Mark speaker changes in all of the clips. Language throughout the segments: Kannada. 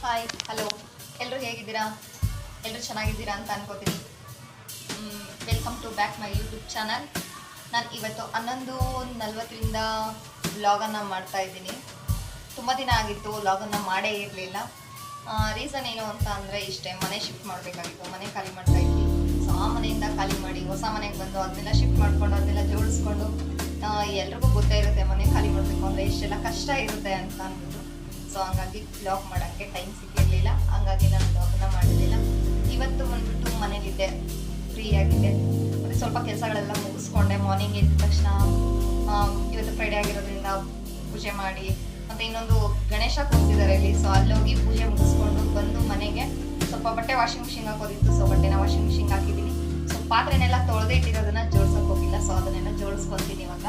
Speaker 1: ಹಾಯ್ ಹಲೋ, ಎಲ್ಲರೂ ಹೇಗಿದ್ದೀರಾ? ಎಲ್ಲರೂ ಚೆನ್ನಾಗಿದ್ದೀರಾ ಅಂತ ಅನ್ಕೋತೀನಿ. Welcome to back my YouTube channel. ನಾನು ಇವತ್ತು 11:40 ವ್ಲಾಗನ್ನು ಮಾಡ್ತಾ ಇದ್ದೀನಿ. ತುಂಬ ದಿನ ಆಗಿತ್ತು ವ್ಲಾಗನ್ನು ಮಾಡೇ ಇರಲಿಲ್ಲ. ರೀಸನ್ ಏನು ಅಂತ ಅಂದರೆ ಇಷ್ಟೇ, ಮನೆ ಶಿಫ್ಟ್ ಮಾಡಬೇಕಾಗಿತ್ತು. ಮನೆ ಖಾಲಿ ಮಾಡ್ತಾ ಇದ್ವಿ. ಸೊ ಆ ಮನೆಯಿಂದ ಖಾಲಿ ಮಾಡಿ ಹೊಸ ಮನೆಗೆ ಬಂದು ಅದನ್ನೆಲ್ಲ ಶಿಫ್ಟ್ ಮಾಡಿಕೊಂಡು ಅದನ್ನೆಲ್ಲ ಜೋಡಿಸ್ಕೊಂಡು, ಎಲ್ರಿಗೂ ಗೊತ್ತೇ ಇರುತ್ತೆ ಮನೆ ಖಾಲಿ ಮಾಡಬೇಕು ಅಂದರೆ ಎಷ್ಟೆಲ್ಲ ಕಷ್ಟ ಇರುತ್ತೆ ಅಂತ ಅಂದ್ಬಿಟ್ಟು. ಸೊ ಹಂಗಾಗಿ ವ್ಲಾಗ್ ಮಾಡೋಕ್ಕೆ ಟೈಮ್ ಸಿಕ್ಕಿರಲಿಲ್ಲ. ಹಂಗಾಗಿ ನಾನು ವ್ಲಾಗನ್ನ ಮಾಡಿರಲಿಲ್ಲ. ಇವತ್ತು ಬಂದ್ಬಿಟ್ಟು ಮನೇಲಿದ್ದೆ, ಫ್ರೀಯಾಗಿದ್ದೆ. ಮತ್ತು ಸ್ವಲ್ಪ ಕೆಲಸಗಳೆಲ್ಲ ಮುಗಿಸ್ಕೊಂಡೆ. ಮಾರ್ನಿಂಗ್ ಎದ್ದ ತಕ್ಷಣ ಇವತ್ತು ಫ್ರೈಡೇ ಆಗಿರೋದ್ರಿಂದ ಪೂಜೆ ಮಾಡಿ, ಮತ್ತು ಇನ್ನೊಂದು ಗಣೇಶ ಕೂರಿಸಿದ್ದಾರೆ ಇಲ್ಲಿ. ಸೊ ಅಲ್ಲೋಗಿ ಪೂಜೆ ಮುಗಿಸ್ಕೊಂಡು ಬಂದು ಮನೆಗೆ ಸ್ವಲ್ಪ ಬಟ್ಟೆ ವಾಷಿಂಗ್ ಮಿಷಿನ್ ಹಾಕೋದಿತ್ತು. ಸೊ ಬಟ್ಟೆನ ವಾಷಿಂಗ್ ಮಿಷಿನ್ ಹಾಕಿದ್ದೀನಿ. ಸೊ ಪಾತ್ರೆನೆಲ್ಲ ತೊಳೆದೇ ಇಟ್ಟಿರೋದನ್ನ ಜೋಡ್ಸೋಕೆ ಹೋಗಿಲ್ಲ. ಸೊ ಅದನ್ನೆಲ್ಲ ಜೋಡಿಸ್ಕೊತೀನಿ ಇವಾಗ.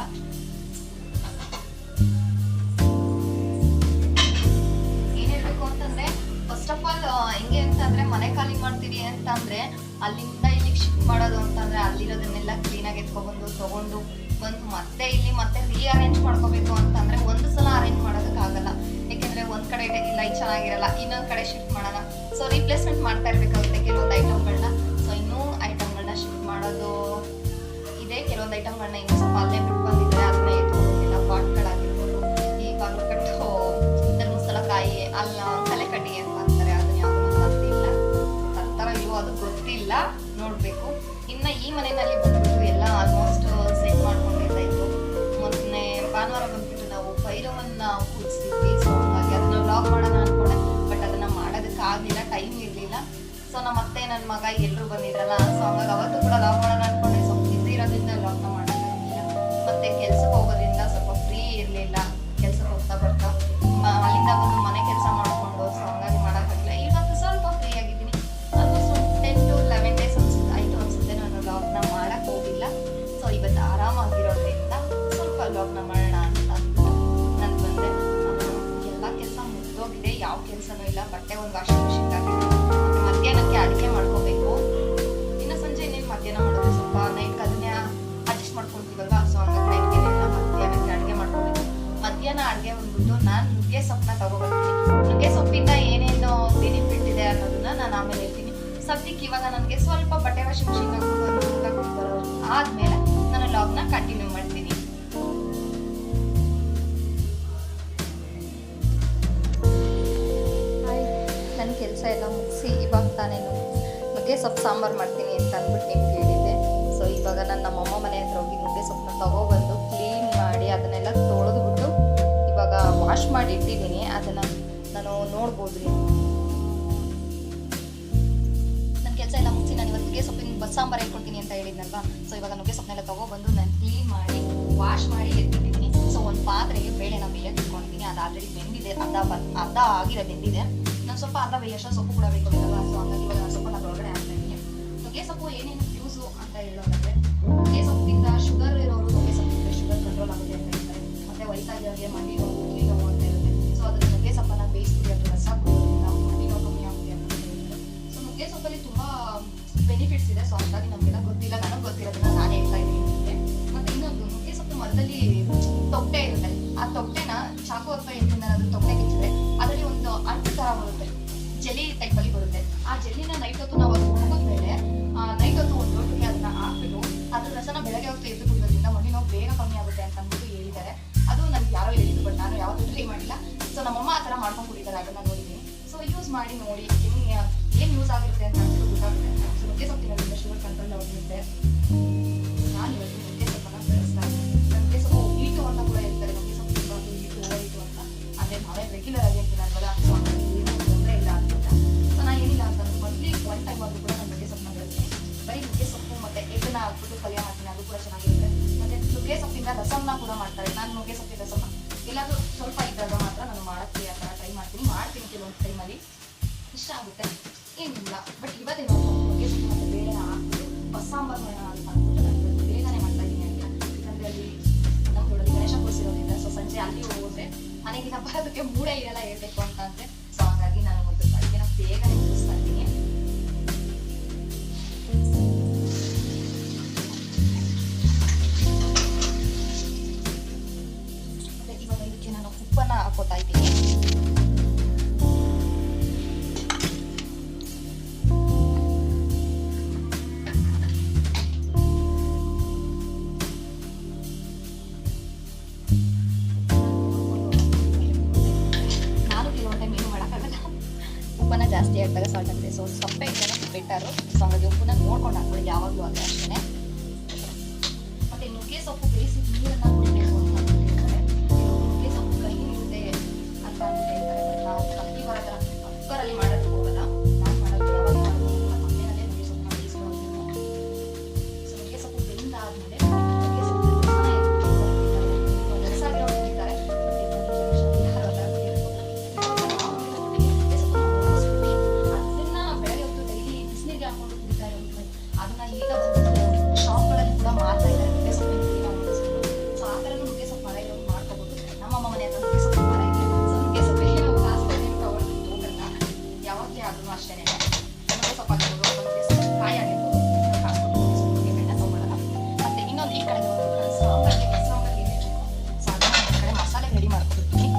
Speaker 1: ಫಸ್ಟ್ ಆಫ್ ಆಲ್ ಹೆಂಗೆ ಅಂತಂದ್ರೆ, ಮನೆ ಖಾಲಿ ಮಾಡ್ತೀವಿ ಅಂತಂದ್ರೆ ಅಲ್ಲಿಂದ ಇಲ್ಲಿಗೆ ಶಿಫ್ಟ್ ಮಾಡೋದು ಅಂತಂದ್ರೆ ಅಲ್ಲಿರೋದನ್ನೆಲ್ಲ ಕ್ಲೀನಾಗಿ ಎತ್ಕೊಬಂದು ತಗೊಂಡು ಬಂದು ಮತ್ತೆ ಇಲ್ಲಿ ಮತ್ತೆ ರೀಅರೇಂಜ್ ಮಾಡ್ಕೋಬೇಕು ಅಂತಂದ್ರೆ ಒಂದು ಸಲ ಅರೇಂಜ್ ಮಾಡೋದಕ್ಕಾಗಲ್ಲ. ಯಾಕೆಂದ್ರೆ ಒಂದ್ ಕಡೆ ಇಲ್ಲ ಇದು ಚೆನ್ನಾಗಿರಲ್ಲ, ಇನ್ನೊಂದ್ ಕಡೆ ಶಿಫ್ಟ್ ಮಾಡೋಣ. ಸೊ ರೀಪ್ಲೇಸ್ಮೆಂಟ್ ಮಾಡ್ತಾ ಇರ್ಬೇಕಾಗುತ್ತೆ ಕೆಲವೊಂದು ಐಟಮ್ಗಳನ್ನ. ಸೊ ಇನ್ನೂ ಐಟಮ್ಗಳನ್ನ ಶಿಫ್ಟ್ ಮಾಡೋದು ಇದೆ. ಕೆಲವೊಂದು ಐಟಮ್ಗಳನ್ನ ಇನ್ನೂ ಸ್ವಲ್ಪ ಅಲ್ಲೇ ಬಿಟ್ಟು ಬಂದಿದ್ದಾರೆ. ಅದನ್ನ ಎತ್ಕೊಳ್ಳೋದಿಲ್ಲ. ಪಾಟ್ಗಳಾಗಿರ್ಬೋದು, ಈ ಕಾಲು ಕಟ್ಟು ಧರ್ಮಸ್ಥಳಕಾಯಿ ಅಲ್ಲ ತಲೆ ಕಡ್ಡಿ ಅಂತ ಅಂತಾರೆ, ಅದನ್ನ ಯಾವ್ದು ತರ್ತಿಲ್ಲ. ತರ್ತಾರ ಇಲ್ವೋ ಅದು ಗೊತ್ತಿಲ್ಲ, ನೋಡ್ಬೇಕು. ಇನ್ನ ಈ ಮನೆಯಲ್ಲಿ ಬಂದ್ಬಿಟ್ಟು ಎಲ್ಲ ಆಲ್ಮೋಸ್ಟ್ ಸೆಟ್ ಮಾಡ್ಕೊಂಡಿರ್ತಾಯಿತ್ತು. ಮೊನ್ನೆ ಭಾನುವಾರ ಬಂದ್ಬಿಟ್ಟು ನಾವು ಭೈರವನ್ನ ಕೂರಿಸಿದ್ವಿ. ಸೊ ಹಾಗಾಗಿ ಅದನ್ನ ವ್ಲಾಗ್ ಮಾಡೋಣ ಅನ್ಕೊಂಡೆ, ಬಟ್ ಅದನ್ನ ಮಾಡೋದಕ್ಕಾಗಲಿಲ್ಲ, ಟೈಮ್ ಇರಲಿಲ್ಲ. ಸೊ ನಮ್ಮ ಅತ್ತೆ ನನ್ನ ಮಗ ಎಲ್ಲರೂ ಬಂದಿದ್ರಲ್ಲ. ಸೊ ಹಂಗಾಗಿ ಅವತ್ತು ಕೂಡ ವ್ಲಾಗ್ ಮಾಡೋಣ ಅನ್ಕೊಂಡೆ. ಸ್ವಲ್ಪ ಬಿಸಿ ಇರೋದ್ರಿಂದ ವ್ಲಾಗ್ನ ಮಾಡೋಕ್ಕಾಗಲಿಲ್ಲ. ಮತ್ತೆ ಕೆಲ್ಸಕ್ಕೆ ಹೋಗೋದ್ರಿಂದ ಸ್ವಲ್ಪ ಫ್ರೀ ಇರಲಿಲ್ಲ. ಕೆಲ್ಸಕ್ಕೆ ಹೋಗ್ತಾ ಬರ್ತಾ ಅಲ್ಲಿಂದ ಬಂದು ಮನೆ ಕೆಲಸ ಮಾಡಿಕೊಂಡು, ಸೊ ಹಂಗಾಗಿ ಮಾಡೋಕ್ಕಾಗಲಿಲ್ಲ. ಇವತ್ತು ಸ್ವಲ್ಪ ಫ್ರೀ ಆಗಿದ್ದೀನಿ. ಆಲ್ಮೋಸ್ಟ್ 10 to 11 days ಆಯಿತು ಅನಿಸುತ್ತೆ ನಾನು ವ್ಲಾಗ್ನ ಮಾಡೋಕ್ಕೆ ಹೋಗಿಲ್ಲ. ಸೊ ಇವತ್ತು ಆರಾಮಾಗಿರೋದ್ರಿಂದ ಸ್ವಲ್ಪ ವ್ಲಾಗ್ನ ಮಾಡೋಣ ಅಂತ ನಾನು ಬಂದೆ. ಎಲ್ಲ ಕೆಲಸ ಮುಗಿದೋಗಿದೆ, ಯಾವ ಕೆಲಸನೂ ಇಲ್ಲ. ಬಟ್ಟೆ ಒಂದು ವಾಷಿಂಗ್ ಮಿಷಿನ್ ಹಾಕಿದೆ. ಮಧ್ಯಾಹ್ನಕ್ಕೆ ಅಡುಗೆ ಮಾಡ್ಕೋಬೇಕು. ಇನ್ನು ಸಂಜೆ ಇನ್ನೇನು ಮಧ್ಯಾಹ್ನ ಮಾಡೋದು, ಸ್ವಲ್ಪ ನೈಟ್ಗೆ ಅದನ್ನೇ ಅಡ್ಜಸ್ಟ್ ಮಾಡ್ಕೊಳ್ತೀವಲ್ವ. ಸೊ ಹಂಗಾಗಿ ನೈಟ್ಗೆಲ್ಲ ಮಧ್ಯಾಹ್ನಕ್ಕೆ ಅಡುಗೆ ಮಾಡ್ಕೋಬೇಕು. ಮಧ್ಯಾಹ್ನ ಅಡುಗೆ ಬಂದ್ಬಿಟ್ಟು ನಾನು ನುಗ್ಗೆ ಸೊಪ್ಪನ್ನ ತಗೊಬರ್ತೀನಿ. ನುಗ್ಗೆ ಸೊಪ್ಪಿಂದ ಏನೇನು ಬೆನಿಫಿಟ್ ಇದೆ ಅನ್ನೋದನ್ನ ನಾನು ಆಮೇಲೆ ಹೇಳ್ತೀನಿ. ಸದ್ಯಕ್ಕೆ ಇವಾಗ ನನಗೆ ಸ್ವಲ್ಪ ಬಟ್ಟೆ ವಾಷಿಂಗ್ ಮಿಷಿನ್ ಹಾಕ್ಬಿಟ್ಟು ಆದ್ಮೇಲೆ ನಾನು ವ್ಲಾಗ್ನ ಕಂಟಿನ್ಯೂ ಮಾಡ್ತೀನಿ. ನನ್ನ ಕೆಲಸ ಎಲ್ಲ ಮುಗಿಸಿ ಇವಾಗ ತಾನೇನು ನುಗ್ಗೆ ಸೊಪ್ಪು ಸಾಂಬಾರು ಮಾಡ್ತೀನಿ ಅಂತ ಅಂದ್ಬಿಟ್ಟು ನಿಮ್ಗೆ ಹೇಳಿದ್ದೆ. ಸೊ ಇವಾಗ ನಾನು ನಮ್ಮಮ್ಮ ಮನೆ ಹತ್ರ ಹೋಗಿ ನುಗ್ಗೆ ಸೊಪ್ಪನ್ನ ತಗೊಬಂದು ಕ್ಲೀನ್ ಮಾಡಿ ಅದನ್ನೆಲ್ಲ ತೊಳೆದ್ಬಿಟ್ಟು ಇವಾಗ ವಾಶ್ ಮಾಡಿ ಇಟ್ಟಿದ್ದೀನಿ. ಅದನ್ನು ನಾನು ನೋಡ್ಬೋದು. ನನ್ನ ಕೆಲಸ ಎಲ್ಲ ಮುಗಿಸಿ ನಾನು ಇವತ್ತು ನುಗ್ಗೆ ಸೊಪ್ಪಿನ ಬಸ್ಸಾಂಬಾರು ಇಟ್ಕೊಳ್ತೀನಿ ಅಂತ ಹೇಳಿದ್ನಲ್ವಾ. ಸೊ ಇವಾಗ ನುಗ್ಗೆ ಸೊಪ್ಪನ್ನೆಲ್ಲ ತೊಗೊಬಂದು ನಾನು ಕ್ಲೀನ್ ಮಾಡಿ ವಾಶ್ ಮಾಡಿ ಎತ್ತಿಟ್ಟಿದ್ದೀನಿ. ಸೊ ಒಂದು ಪಾತ್ರೆಗೆ ಬೇಳೆನ ಬೇಯಕ್ಕೆ ಇಟ್ಕೊಳ್ತೀನಿ. ಅದು ಆಲ್ರೆಡಿ ಬೆಂದಿದೆ, ಅರ್ಧ ಆಗಿದೆ ಬೆಂದಿದೆ. ನಾನು ಸ್ವಲ್ಪ ಅರ್ಧ ಬೇಯಷ್ಟು ಸೊಪ್ಪು ಕೂಡ ಬೇಕಲ್ಲ. ಸೊ ಹಂಗಾಗಿ ಇವಾಗ ಸ್ವಲ್ಪ ನಾನು ಒಳಗಡೆ ಹಾಕ್ತಾ ಇದ್ದೀನಿ. ನುಗ್ಗೆ ಸೊಪ್ಪು ಏನೇನು ಯೂಸು ಅಂತ ಹೇಳೋದಾದ್ರೆ, ನುಗ್ಗೆ ಸೊಪ್ಪಿಂದ ಶುಗರ್ ಇರೋರು ನುಗ್ಗೆ ಸೊಪ್ಪಿಂದ ಶುಗರ್ ಕಂಟ್ರೋಲ್ ಆಗುತ್ತೆ ಅಂತ ಹೇಳ್ತಾರೆ. ಮತ್ತು ವಯಸ್ಸಾಗಿರೋರಿಗೆ ಮಂಡಿ ನೋವು, ಕುತ್ತಿಗೆ ನೋವು ಅಂತ ಇರುತ್ತೆ. ಸೊ ಅದನ್ನು ನುಗ್ಗೆ ಸೊಪ್ಪನ್ನು ಬೇಯಿಸ್ತೀವಿ, ಅದು ರಸ ಕುಡಿಯೋದ್ರಿಂದ ಮಂಡಿ ನೋವು ಕಮ್ಮಿ ಆಗುತ್ತೆ ಅಂತ ಹೇಳ್ತಾರೆ. ಸೊ ನುಗ್ಗೆ ಸೊಪ್ಪಲ್ಲಿ ತುಂಬ ಬೆನಿಫಿಟ್ಸ್ ಇದೆ. ಸೊ ಹಾಗಾಗಿ ನಮಗೆಲ್ಲ ಗೊತ್ತಿಲ್ಲ, ನನಗೆ ಗೊತ್ತಿರೋದನ್ನ ನಾನು ಹೇಳ್ತಾ ಇದ್ದೀನಿ ನಿಮಗೆ. ಮತ್ತು ಇನ್ನೊಂದು, ನುಗ್ಗೆ ಸೊಪ್ಪು ಮರದಲ್ಲಿ ತೊಟ್ಟೆ ಇರುತ್ತೆ. ಆ ತೊಟ್ಟೆನ ಚಾಕು ಅಥವಾ ಎಣ್ಣಿಂದ ಅದು ತೊಟ್ಟೆ ಕಿಚ್ಚಿದ್ರೆ ಅದರಲ್ಲಿ ಒಂದು ಅಂಟು ಥರ ಬರುತ್ತೆ, ಜೆಲಿ ಟೈಪಲ್ಲಿ ಬರುತ್ತೆ. ಆ ಜೆಲ್ಲಿನ ನೈಟ್ ಹೊತ್ತು ನಾವು ಅದು ಮುಗಿದ್ಮೇಲೆ ನೈಟ್ ಹೊತ್ತು ಒಂದು ಲೋಟಕ್ಕೆ ಅದನ್ನ ಹಾಕ್ಬಿಟ್ಟು ಅದ್ರ ರಸನ ಬೆಳಗ್ಗೆ ಹೊತ್ತು ಎದ್ದು ಕುಡಿಯೋದ್ರಿಂದ ಮಂಡಿ ನೋವು ಬೇಗ ಕಮ್ಮಿ ಆಗುತ್ತೆ ಅಂತ ಅಂದ್ಬಿಟ್ಟು ಹೇಳಿದ್ದಾರೆ. ಅದು ನನಗೆ ಯಾರೋ ಹೇಳಿದ್ದು, ಬಟ್ ನಾನು ಯಾವತ್ತೂ ಟ್ರೈ ಮಾಡಿಲ್ಲ. ಸೊ ನಮ್ಮಮ್ಮ ಆ ಥರ ಮಾಡ್ಕೊಂಡು ಕುಡಿತಾರೆ, ಅದನ್ನ ನೋಡಿದ್ದೀನಿ. ಸೊ ಯೂಸ್ ಮಾಡಿ ನೋಡಿ ಏನು ಯೂಸ್ ಆಗಿರುತ್ತೆ ಅಂತ ಅಂದ್ಬಿಟ್ಟು ಗೊತ್ತಾಗುತ್ತೆ. ಸೊ ನುಗ್ಗೆ ಸೊಪ್ಪಿನಲ್ಲಿಂದ ಶುಗರ್ ಕಂಟ್ರೋಲ್ ಆಗುತ್ತೆ. ನಾನು ಇವತ್ತು ನುಗ್ಗೆ ಸೊಪ್ಪನ್ನು ಬೆಳೆಸ್ತಾ ಇದ್ದೀನಿ. ನುಗ್ಗೆ ಸೊಪ್ಪು ಹೀಟು ಅಂತ ಕೂಡ ಹೇಳ್ತಾರೆ. ನುಗ್ಗೆ ಸೊಪ್ಪು ಹೀಟು ಓವರ್ ಹೀಟು ಅಂತ. ಅಂದರೆ ನಾವೇ ರೆಗ್ಯುಲರ್ ಆಗಿ ಅಂತೀನಲ್ವಲ್ಲ, ಸೊ ಹಂಗಾಗಿ ಏನೂ ತೊಂದರೆ ಇಲ್ಲ ಅಂತ. ಸೊ ನಾನು ಏನಿಲ್ಲ ಅಂತಂದ್ರೆ ಮಂತ್ಲಿ 1 ಟೈಮ್ ಆದರೂ ಕೂಡ ನಾನು ನುಗ್ಗೆ ಸೊಪ್ಪನ್ನ ಬೆಳೆಸ್ತೀನಿ. ಬರೀ ನುಗ್ಗೆ ಸೊಪ್ಪು ಮತ್ತು ಎಗ್ಗನ್ನ ಹಾಕ್ಬಿಟ್ಟು ಪಲ್ಯ ಮಾಡ್ತೀನಿ, ಅದು ಕೂಡ ಚೆನ್ನಾಗಿರುತ್ತೆ. ಮತ್ತು ನುಗ್ಗೆ ಸೊಪ್ಪಿಂದ ರಸಮ್ನ ಕೂಡ ಮಾಡ್ತಾರೆ. ನಾನು ನುಗ್ಗೆ ಸೊಪ್ಪಿನ ರಸಮ್ಮ ಎಲ್ಲಾದರೂ ಸ್ವಲ್ಪ ಇದ್ದಾಗ ಮಾತ್ರ ನಾನು ಮಾಡೋಕ್ಕೆ ಆ ಥರ ಟ್ರೈ ಮಾಡ್ತೀನಿ ಕೆಲವೊಂದು ಟೈಮಲ್ಲಿ. ಇಷ್ಟ ಆಗುತ್ತೆ, ಏನಿಲ್ಲ. ಬಟ್ ಇವತ್ತೇನು ನುಗ್ಗೆ ಸೊಪ್ಪು ಮತ್ತು ಬೇಳೆನ ಹಾಕ್ಬಿಟ್ಟು ಬಸ್ಸಾಂಬಾರು ಮಾಡೋಣ ಅಂತ ಅಂದ್ಬಿಟ್ಟು ನಾನು ಇವತ್ತು ಬೇಗನೆ ಮಾಡ್ತಾ ಇದ್ದೀನಿ ಅಂತ. ಯಾಕಂದರೆ ಅಲ್ಲಿ ನಮ್ಮ ದೊಡ್ಡಲ್ಲಿ ಗಣೇಶ ಕೂರಿಸಿರೋದ್ರಿಂದ ಸೊ ಸಂಜೆ ಅಲ್ಲಿ ಹೋದರೆ ಮನೆಗಿನ ಬರೋದಕ್ಕೆ ಮೂಡೇ ಇರಲ್ಲ ಹೇಳ್ಬೇಕು ಅಂತ ಅಂದರೆ. ಸೊ ಹಾಗಾಗಿ ನಾನು ಒಂದು ಅಡುಗೆನ ಬೇಗನೆ ಮುಗಿಸ್ತಾ ಇದ್ದೀನಿ. ಮತ್ತು ಇವಾಗ ಇದಕ್ಕೆ ನಾನು ಉಪ್ಪನ್ನು ಹಾಕೋತಾ ಇದ್ದೀನಿ. ಇದ್ದಾಗ ಸಾಲ್ಟ್ ಹಾಕಿದೆ. ಸೊ ಸಪ್ಪೆ ಇದ್ದಾಗ ಬೆಟರು. ಸೊ ಹಾಗಾಗಿ ಉಪ್ಪನ್ನ ನೋಡ್ಕೊಂಡು ಹಾಕ್ಕೊಳ್ಳಿ ಯಾವಾಗಲೂ ಅಲ್ಲೇ ಅಷ್ಟೇ. ಮತ್ತು ನುಗ್ಗೆ ಸೊಪ್ಪು ಬೇಯಿಸಿದ ನೀರನ್ನು ಕುಡಿಬೇಕು ಅಂತ ಹೇಳ್ತಾರೆ. ನುಗ್ಗೆ ಸೊಪ್ಪು ಕಹಿ ಇರುತ್ತೆ ಅಂತ ಅಂದ್ಬಿಟ್ಟು ಹೇಳ್ತಾರೆ. ಬಟ್ ನಾವು ಕಹಿ ಬರೋ ಥರ ಕುಕ್ಕರಲ್ಲಿ ಮಾಡೋದಕ್ಕೆ ಹೋಗಲ್ಲ. ನಾನು ಮಾಡೋದು ಯಾವಾಗ ಮಾಡೋದು ಮನೆಯಲ್ಲೇ ನುಗ್ಗೆ ಸೊಪ್ಪನ್ನ ಬೇಯಿಸ್ಕೊಂಡು. ಸೊ ನುಗ್ಗೆ ಸೊಪ್ಪು ಬೆಂದಾದ್ಮೇಲೆ ನುಗ್ಗೆ ಸೊಪ್ಪು ರಸಾಗಿರೋ ಕುಡಿತಾರೆ. ಅದನ್ನ ಬೆಳಗ್ಗೆ ಹೊತ್ತು ಡೈಲಿ ಬಿಸಿನೀರಿಗೆ ಹಾಕೊಂಡು ಕುಡಿತಾ ಇರೋದು. ಅದನ್ನ ಈಗ ಶಾಪ್ಗಳಲ್ಲಿ ಕೂಡ ಮಾರ್ತಾ ಇದ್ದಾರೆ ನುಗ್ಗೆ ಸೊಪ್ಪಿನ ಪುಡಿನ ಉಳಿಸ್ಕೊಂಡು. ಸೊ ಆ ಥರನೂ ನುಗ್ಗೆ ಸೊಪ್ಪು ಮರ ಇರೋದು ಮಾಡ್ಕೋಬಹುದು. ನಮ್ಮಮ್ಮ ಮನೆ ಹತ್ರ ನುಗ್ಗೆ ಸೊಪ್ಪು ಮರ ಇದೆ. ಸೊ ನುಗ್ಗೆ ಸೊಪ್ಪಿಗೆ ನಾವು ಕಾಸ್ಕೊಂಡು ತಗೊಳ್ಳೋದು ಹೋಗಲ್ಲ. ಯಾವಾಗಲೇ ಆದ್ರೂ ಅಷ್ಟೇ ನುಗ್ಗೆ ಸೊಪ್ಪು ಆಗಿರ್ಬೋದು ಅಥವಾ ನುಗ್ಗೆ ಸೊಪ್ಪು ಕಾಯಿ ಆಗಿರ್ಬೋದು ಕಾಸ್ಕೊಂಡು ನುಗ್ಗೆ ಸೊಪ್ಪು ನುಗ್ಗೆಕಾಯಿನ ತಗೊಳ್ಳಲ್ಲ. ಮತ್ತೆ ಇನ್ನೊಂದು ಈ ಕಡೆ ಸಾಂಬಾರಿಗೆ ಏನೇ ಬೇಕು ಸೊ ಅದನ್ನ ಒಂದು ಕಡೆ ಮಸಾಲೆ ರೆಡಿ ಮಾಡ್ಕೊಡ್ತೀನಿ.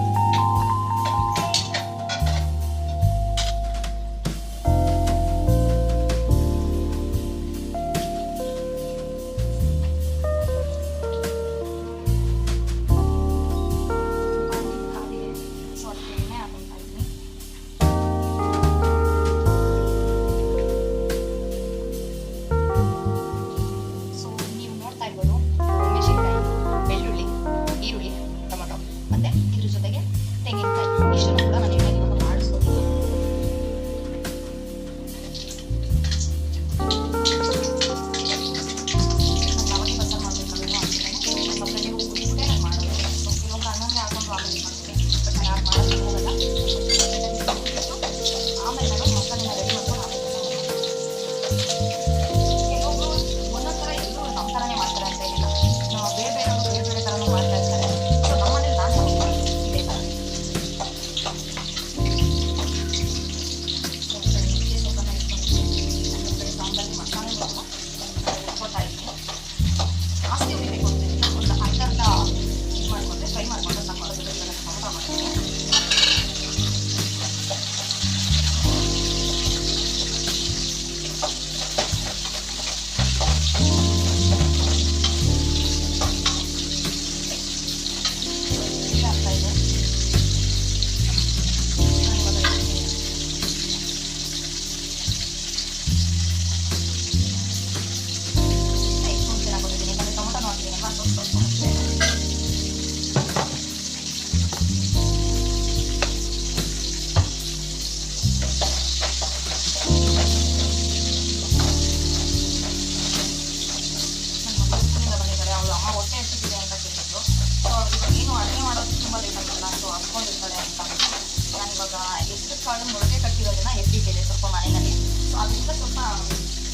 Speaker 1: ಹೆಸರು ಕಾಳು ಮೊಳಕೆ ಕಟ್ಟಿರೋದನ್ನ ಎತ್ತಿಟ್ಟಿದೆ ಸ್ವಲ್ಪ ಮನೆಯಲ್ಲಿ. ಸೊ ಅದರಿಂದ ಸ್ವಲ್ಪ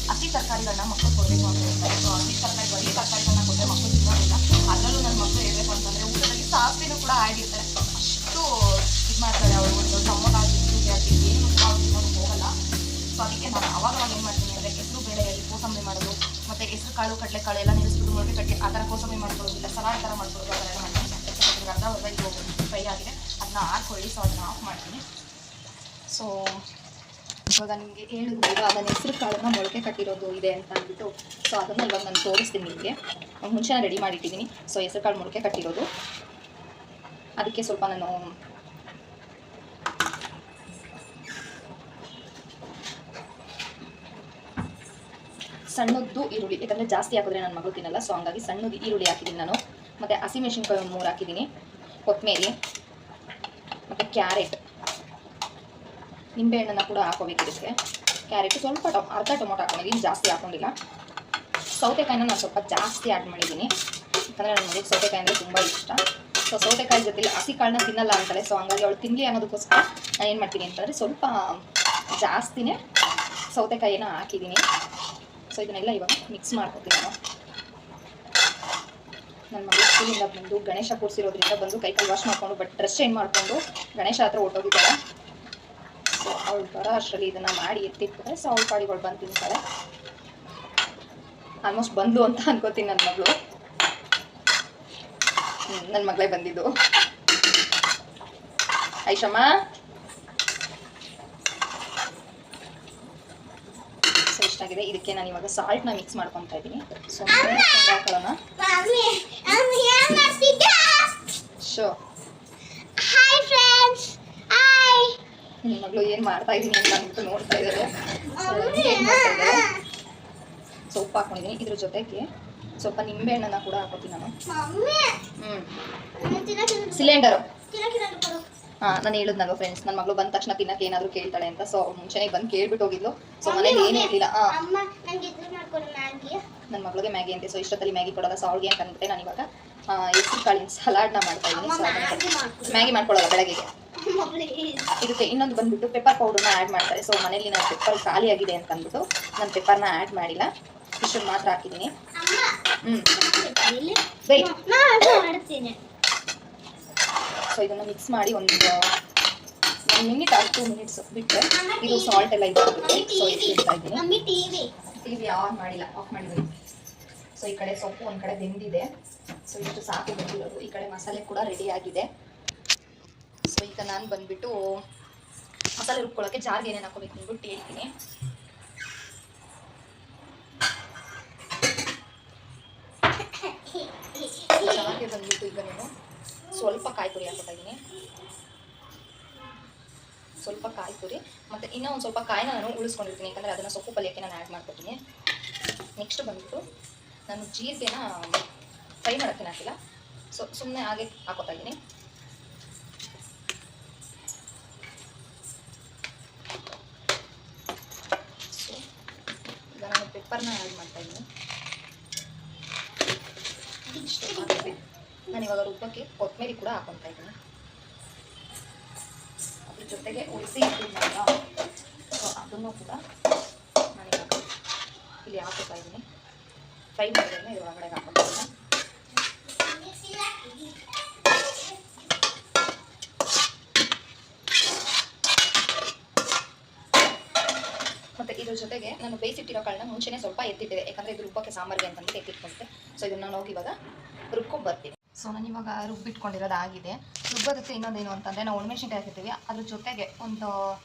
Speaker 1: ಹಸಿ ತರಕಾರಿಗಳನ್ನ ಮಕ್ಕಳು ಕೊಡಬೇಕು ಅಂತ ಹೇಳ್ತಾರೆ. ಸೊ ಹಸಿ ತರಕಾರಿ ಬರೀ ತರಕಾರಿಗಳನ್ನ ಕೊಟ್ಟರೆ ಮಕ್ಕಳು ತಿನ್ನೋದಿಲ್ಲ. ಅದರಲ್ಲೂ ನನ್ನ ಮಕ್ಕಳು ಹೇಳ್ಬೇಕು ಅಂತಂದರೆ ಊಟದಲ್ಲಿ ಸಾಸಿವೆನೂ ಕೂಡ ಆಗಿರ್ತಾರೆ. ಅಷ್ಟು ಇದು ಮಾಡ್ತಾರೆ ಅವರು. ಒಂದು ಟೊಮೊಟೊ ಆಗಿದ್ದು ಏನು ಕಾಳು ತಿನ್ನೋದು ಹೋಗಲ್ಲ. ಸೊ ಅದಕ್ಕೆ ನಾನು ಅವಾಗ ಏನು ಮಾಡ್ತೀನಿ ಅಂದರೆ ಹೆಸರು ಬೇಳೆಯಲ್ಲಿ ಕೋಸಂಬರಿ ಮಾಡೋದು ಮತ್ತು ಹೆಸರು ಕಾಳು ಕಡಲೆಕಾಳು ಎಲ್ಲ ನಿಲ್ಲಿಸ್ಬಿಟ್ಟು ಮೊಳಕೆ ಕಟ್ಟಿ ಆ ಥರ ಕೋಸಂಬರಿ ಮಾಡ್ಕೊಳ್ಳೋದಿಲ್ಲ, ಸಲಾಡ್ ಥರ ಮಾಡ್ಕೊಳ್ಳೋದು ಆ ಥರ ಎಲ್ಲ ಮಾಡ್ತೀನಿ. ಅರ್ಧ ಹೊರಗೆ ಫ್ರೈ ಆಗಿದೆ ಅದನ್ನ ಹಾಕೊಳ್ಳಿ. ಸೊ ಅದನ್ನ ಆಫ್ ಮಾಡ್ತೀನಿ. ಸೊ ಇವಾಗ ನಿಮಗೆ ಹೇಳಿದ್ರು ಅದನ್ನ ಹೆಸರು ಕಾಳನ್ನ ಮೊಳಕೆ ಕಟ್ಟಿರೋದು ಇದೆ ಅಂತ ಅಂದ್ಬಿಟ್ಟು ಸೊ ಅದನ್ನು ಇವಾಗ ನಾನು ತೋರಿಸ್ತೀನಿ ನಿಮಗೆ. ಮುಂಚೆನೇ ರೆಡಿ ಮಾಡಿಟ್ಟಿದ್ದೀನಿ. ಸೊ ಹೆಸರು ಕಾಳು ಮೊಳಕೆ ಕಟ್ಟಿರೋದು ಅದಕ್ಕೆ ಸ್ವಲ್ಪ ನಾನು ಸಣ್ಣದ್ದು ಈರುಳ್ಳಿ, ಯಾಕಂದರೆ ಜಾಸ್ತಿ ಹಾಕಿದ್ರೆ ನನ್ನ ಮಗಳು ತಿನ್ನಲ್ಲ. ಸೊ ಹಂಗಾಗಿ ಸಣ್ಣದು ಈರುಳ್ಳಿ ಹಾಕಿದ್ದೀನಿ ನಾನು. ಮತ್ತು ಹಸಿಮೆಣಸಿನ್ಕಾಯಿ ಒಂದು 3 ಹಾಕಿದ್ದೀನಿ, ಕೊತ್ತಂಬರಿ ಮತ್ತು ಕ್ಯಾರೆಟ್, ನಿಂಬೆಹಣ್ಣನ್ನು ಕೂಡ ಹಾಕೋಬೇಕು ಇದಕ್ಕೆ. ಕ್ಯಾರೆಟ್ ಸ್ವಲ್ಪ ಅರ್ಧ ಟೊಮೊಟೊ ಹಾಕೊಂಡಿದ್ದೀನಿ, ಜಾಸ್ತಿ ಹಾಕೊಂಡಿಲ್ಲ. ಸೌತೆಕಾಯಿನ ನಾನು ಸ್ವಲ್ಪ ಜಾಸ್ತಿ ಆ್ಯಡ್ ಮಾಡಿದ್ದೀನಿ, ಯಾಕಂದರೆ ನನ್ನ ಮನೆಗೆ ಸೌತೆಕಾಯಿ ಅಂದರೆ ತುಂಬ ಇಷ್ಟ. ಸೊ ಸೌತೆಕಾಯಿ ಜೊತೆಲಿ ಹಸಿ ಕಾಳನ್ನ ತಿನ್ನಲ್ಲ ಅಂತಾರೆ. ಸೊ ಹಂಗಾಗಿ ಅವಳು ತಿನ್ನಲಿ ಅನ್ನೋದಕ್ಕೋಸ್ಕರ ನಾನು ಏನು ಮಾಡ್ತೀನಿ ಅಂತಂದರೆ ಸ್ವಲ್ಪ ಜಾಸ್ತಿನೇ ಸೌತೆಕಾಯಿನ ಹಾಕಿದ್ದೀನಿ. ಸೊ ಇದನ್ನೆಲ್ಲ ಇವಾಗ ಮಿಕ್ಸ್ ಮಾಡ್ಕೊತೀನಿ ನಾನು. ನನ್ನ ಮಗಳು ಸ್ಕೂಲಿಂದ ಬಂದು ಗಣೇಶ ಕೂರಿಸಿರೋದ್ರಿಂದ ಬಂದು ಕೈಕಾಲು ವಾಶ್ ಮಾಡಿಕೊಂಡು ಬಟ್ ಡ್ರೆಸ್ ಚೇಂಜ್ ಮಾಡಿಕೊಂಡು ಗಣೇಶ ಹತ್ರ ಹೊಟ್ಟೋಗಿದ್ದಾಳೆ. ಸೊ ಅವಳು ಬರೋ ಅಷ್ಟರಲ್ಲಿ ಇದನ್ನು ಮಾಡಿ ಎತ್ತಿರ್ತಾರೆ. ಸೊ ಅವಳ ಪಾಡಿಗಳು ಬಂದು ತಿಂತಾಳೆ. ಆಲ್ಮೋಸ್ಟ್ ಬಂದು ಅಂತ ಅನ್ಕೋತೀನಿ ನನ್ನ ಮಗಳು. ನನ್ನ ಮಗಳೇ ಬಂದಿದ್ದು. ಐಶಮ್ಮ ಸೊ ಇಷ್ಟಾಗಿದೆ. ಇದಕ್ಕೆ ನಾನು ಇವಾಗ ಸಾಲ್ಟ್ನ ಮಿಕ್ಸ್ ಮಾಡ್ಕೊತಾ ಇದ್ದೀನಿ. ಸೊ ಹಾಕೊಳ್ಳೋಣ. Show hi friends. ಹಾಯ್. ನಿಮ್ಮ ಮಗಳು ಏನು ಮಾಡ್ತಾ ಇದ್ದೀನಿ ಅಂತ ಅಂದ್ಬಿಟ್ಟು ನೋಡ್ತಾ ಇದ್ದಾರೆ. ಸೊ ಉಪ್ಪು ಹಾಕೊಂಡಿದ್ದೀನಿ. ಇದ್ರ ಜೊತೆಗೆ ಸ್ವಲ್ಪ ನಿಂಬೆ ಹಣ್ಣನ್ನ ಕೂಡ ಹಾಕೋತೀನಿ ನಾನು. ಸಿಲಿಂಡರು ನಾನು ಹೇಳಿದ್ನಲ್ವ ಫ್ರೆಂಡ್ಸ್, ನನ್ನ ಮಗಳು ಬಂದ ತಕ್ಷಣ ತಿನ್ನಕ್ಕೆ ಏನಾದರೂ ಕೇಳ್ತಾಳೆ ಅಂತ. ಸೊ ಮುಂಚೆನೇ ಬಂದು ಕೇಳ್ಬಿಟ್ಟು ಹೋಗಿದ್ಲು. ಸೊ ಮನೇಲಿ ಏನು ಹೇಳಿಲ್ಲ. ನನ್ನ ಮಗಳಿಗೆ ಮ್ಯಾಗಿ ಅಂತೆ. ಸೊ ಇಷ್ಟೊತ್ತಲ್ಲಿ ಮ್ಯಾಗಿ ಕೊಡೋಲ್ಲ, ಸೊ ಅವಳಿಗೆ ಅಂತ ಅಂದ್ಬಿಟ್ಟೆ ನಾನು ಇವಾಗ ಹೆಸರು ಕಾಳಿನ ಸಲಾಡ್ನ ಮಾಡ್ತಾ ಇದ್ದೀನಿ. ಸೊ ಅದನ್ನು ಮ್ಯಾಗಿ ಮಾಡ್ಕೊಳ್ಳೋಲ್ಲ ಬೆಳಗ್ಗೆಗೆ. ಇದಕ್ಕೆ ಇನ್ನೊಂದು ಬಂದ್ಬಿಟ್ಟು ಪೆಪ್ಪರ್ ಪೌಡರ್ನ ಆ್ಯಡ್ ಮಾಡ್ತಾರೆ. ಸೊ ಮನೇಲಿ ನಾನು ಪೆಪ್ಪರ್ ಖಾಲಿ ಆಗಿದೆ ಅಂತ ಅಂದ್ಬಿಟ್ಟು ನಾನು ಪೆಪ್ಪರ್ನ ಆ್ಯಡ್ ಮಾಡಿಲ್ಲ, ಇಷ್ಟನ್ನು ಮಾತ್ರ ಹಾಕಿದ್ದೀನಿ. ಸೊ ಇದನ್ನು ಮಿಕ್ಸ್ ಮಾಡಿ ಒಂದು 1 ಮಿನಿಟ್ ಆರ್ 2 ಮಿನಿಟ್ಸ್ ಬಿಟ್ಟರೆ ಇದು ಸಾಲ್ಟ್ ಎಲ್ಲ ಇದಾಗುತ್ತೆ. ಸೊ ಇಡ್ತಾ ಇದ್ದೀನಿ. ಟಿವಿ ಆನ್ ಮಾಡಿಲ್ಲ, ಆಫ್ ಮಾಡಿದ್ದೀನಿ. ಸೊ ಈ ಕಡೆ ಸೊಪ್ಪು ಒಂದು ಕಡೆ ಬೆಂದಿದೆ. ಸೊ ಇಷ್ಟು ಸಾಕು ಬೆಂದಿರೋದು. ಈ ಕಡೆ ಮಸಾಲೆ ಕೂಡ ರೆಡಿ ಆಗಿದೆ. ಸೊ ಈಗ ನಾನು ಬಂದ್ಬಿಟ್ಟು ಮಸಾಲೆ ರುಬ್ಕೊಳ್ಳೋಕ್ಕೆ ಜಾರ್ಗೆ ಏನೇನು ಹಾಕೋಬೇಕು ಅಂದ್ಬಿಟ್ಟು ಹೇಳ್ತೀನಿ. ಜಾರ್ಗೆ ಬಂದ್ಬಿಟ್ಟು ಈಗ ನಾನು ಸ್ವಲ್ಪ ಕಾಯಿ ತುರಿ ಹಾಕ್ತಾ ಇದ್ದೀನಿ. ಸ್ವಲ್ಪ ಕಾಯಿ ತುರಿ ಮತ್ತು ಇನ್ನೂ ಒಂದು ಸ್ವಲ್ಪ ಕಾಯಿನ ನಾನು ಉಳಿಸ್ಕೊಂಡಿರ್ತೀನಿ, ಯಾಕಂದರೆ ಅದನ್ನು ಸೊಪ್ಪು ಪಲ್ಯಕ್ಕೆ ನಾನು ಆ್ಯಡ್ ಮಾಡ್ಕೊತೀನಿ. ನೆಕ್ಸ್ಟ್ ಬಂದ್ಬಿಟ್ಟು ನಾನು ಜೀರಿಗೆನ ಫ್ರೈ ಮಾಡೋಕ್ಕೆ ಹಾಕಿಲ್ಲ, ಸೊ ಸುಮ್ಮನೆ ಹಾಗೆ ಹಾಕೋತಾ ಇದ್ದೀನಿ. ಸೊ ಈಗ ನಾನು ಪೆಪ್ಪರ್ನ ಆ್ಯಡ್ ಮಾಡ್ತಾ ಇದ್ದೀನಿ. ಇಷ್ಟು ಹಾಕಿದೆ. ನಾನು ಇವಾಗ ರುಬ್ಬಕ್ಕೆ ಕೊತ್ತಂಬರಿ ಕೂಡ ಹಾಕೊತಾ ಇದ್ದೀನಿ. ಅದ್ರ ಜೊತೆಗೆ ಉಳಿಸಿ ಇಟ್ಟಿದ್ನಲ್ಲ, ಸೊ ಅದನ್ನು ಕೂಡ ನಾನಿವಾಗ ಇಲ್ಲಿ ಹಾಕೋತಾ ಇದ್ದೀನಿ. ಫ್ರೈ ಮಾಡಿದ್ರೆ ಇದು ಒಳಗಡೆ ಹಾಕೋತಾ ಇದ್ದೀನಿ. ಮತ್ತು ಇದ್ರ ಜೊತೆಗೆ ನಾನು ಬೇಯಿಸಿಟ್ಟಿರೋ ಕಾಳನ್ನ ಮುಂಚೆನೇ ಸ್ವಲ್ಪ ಎತ್ತಿಟ್ಟಿದೆ, ಯಾಕಂದರೆ ಇದು ರುಬ್ಬಕ್ಕೆ ಸಾಂಬಾರಿಗೆ ಅಂತಂದ್ರೆ ಎತ್ತಿಟ್ಕೊಂಡೆ. ಸೊ ಇದನ್ನು ನಾನು ಹೋಗಿ ಇವಾಗ ರುಬ್ಕೊಂಡು ಬರ್ತೀನಿ. ಸೊ ನಾನು ಇವಾಗ ರುಬ್ಬಿಟ್ಕೊಂಡಿರೋದು ಆಗಿದೆ. ರುಬ್ಬೋದಕ್ಕೆ ಇನ್ನೊಂದೇನು ಅಂತಂದರೆ ನಾವು ಒಣಮೆಣಸಿನ್ಕಾಯಿ ಹಾಕಿರ್ತೀವಿ, ಅದ್ರ ಜೊತೆಗೆ ಒಂದು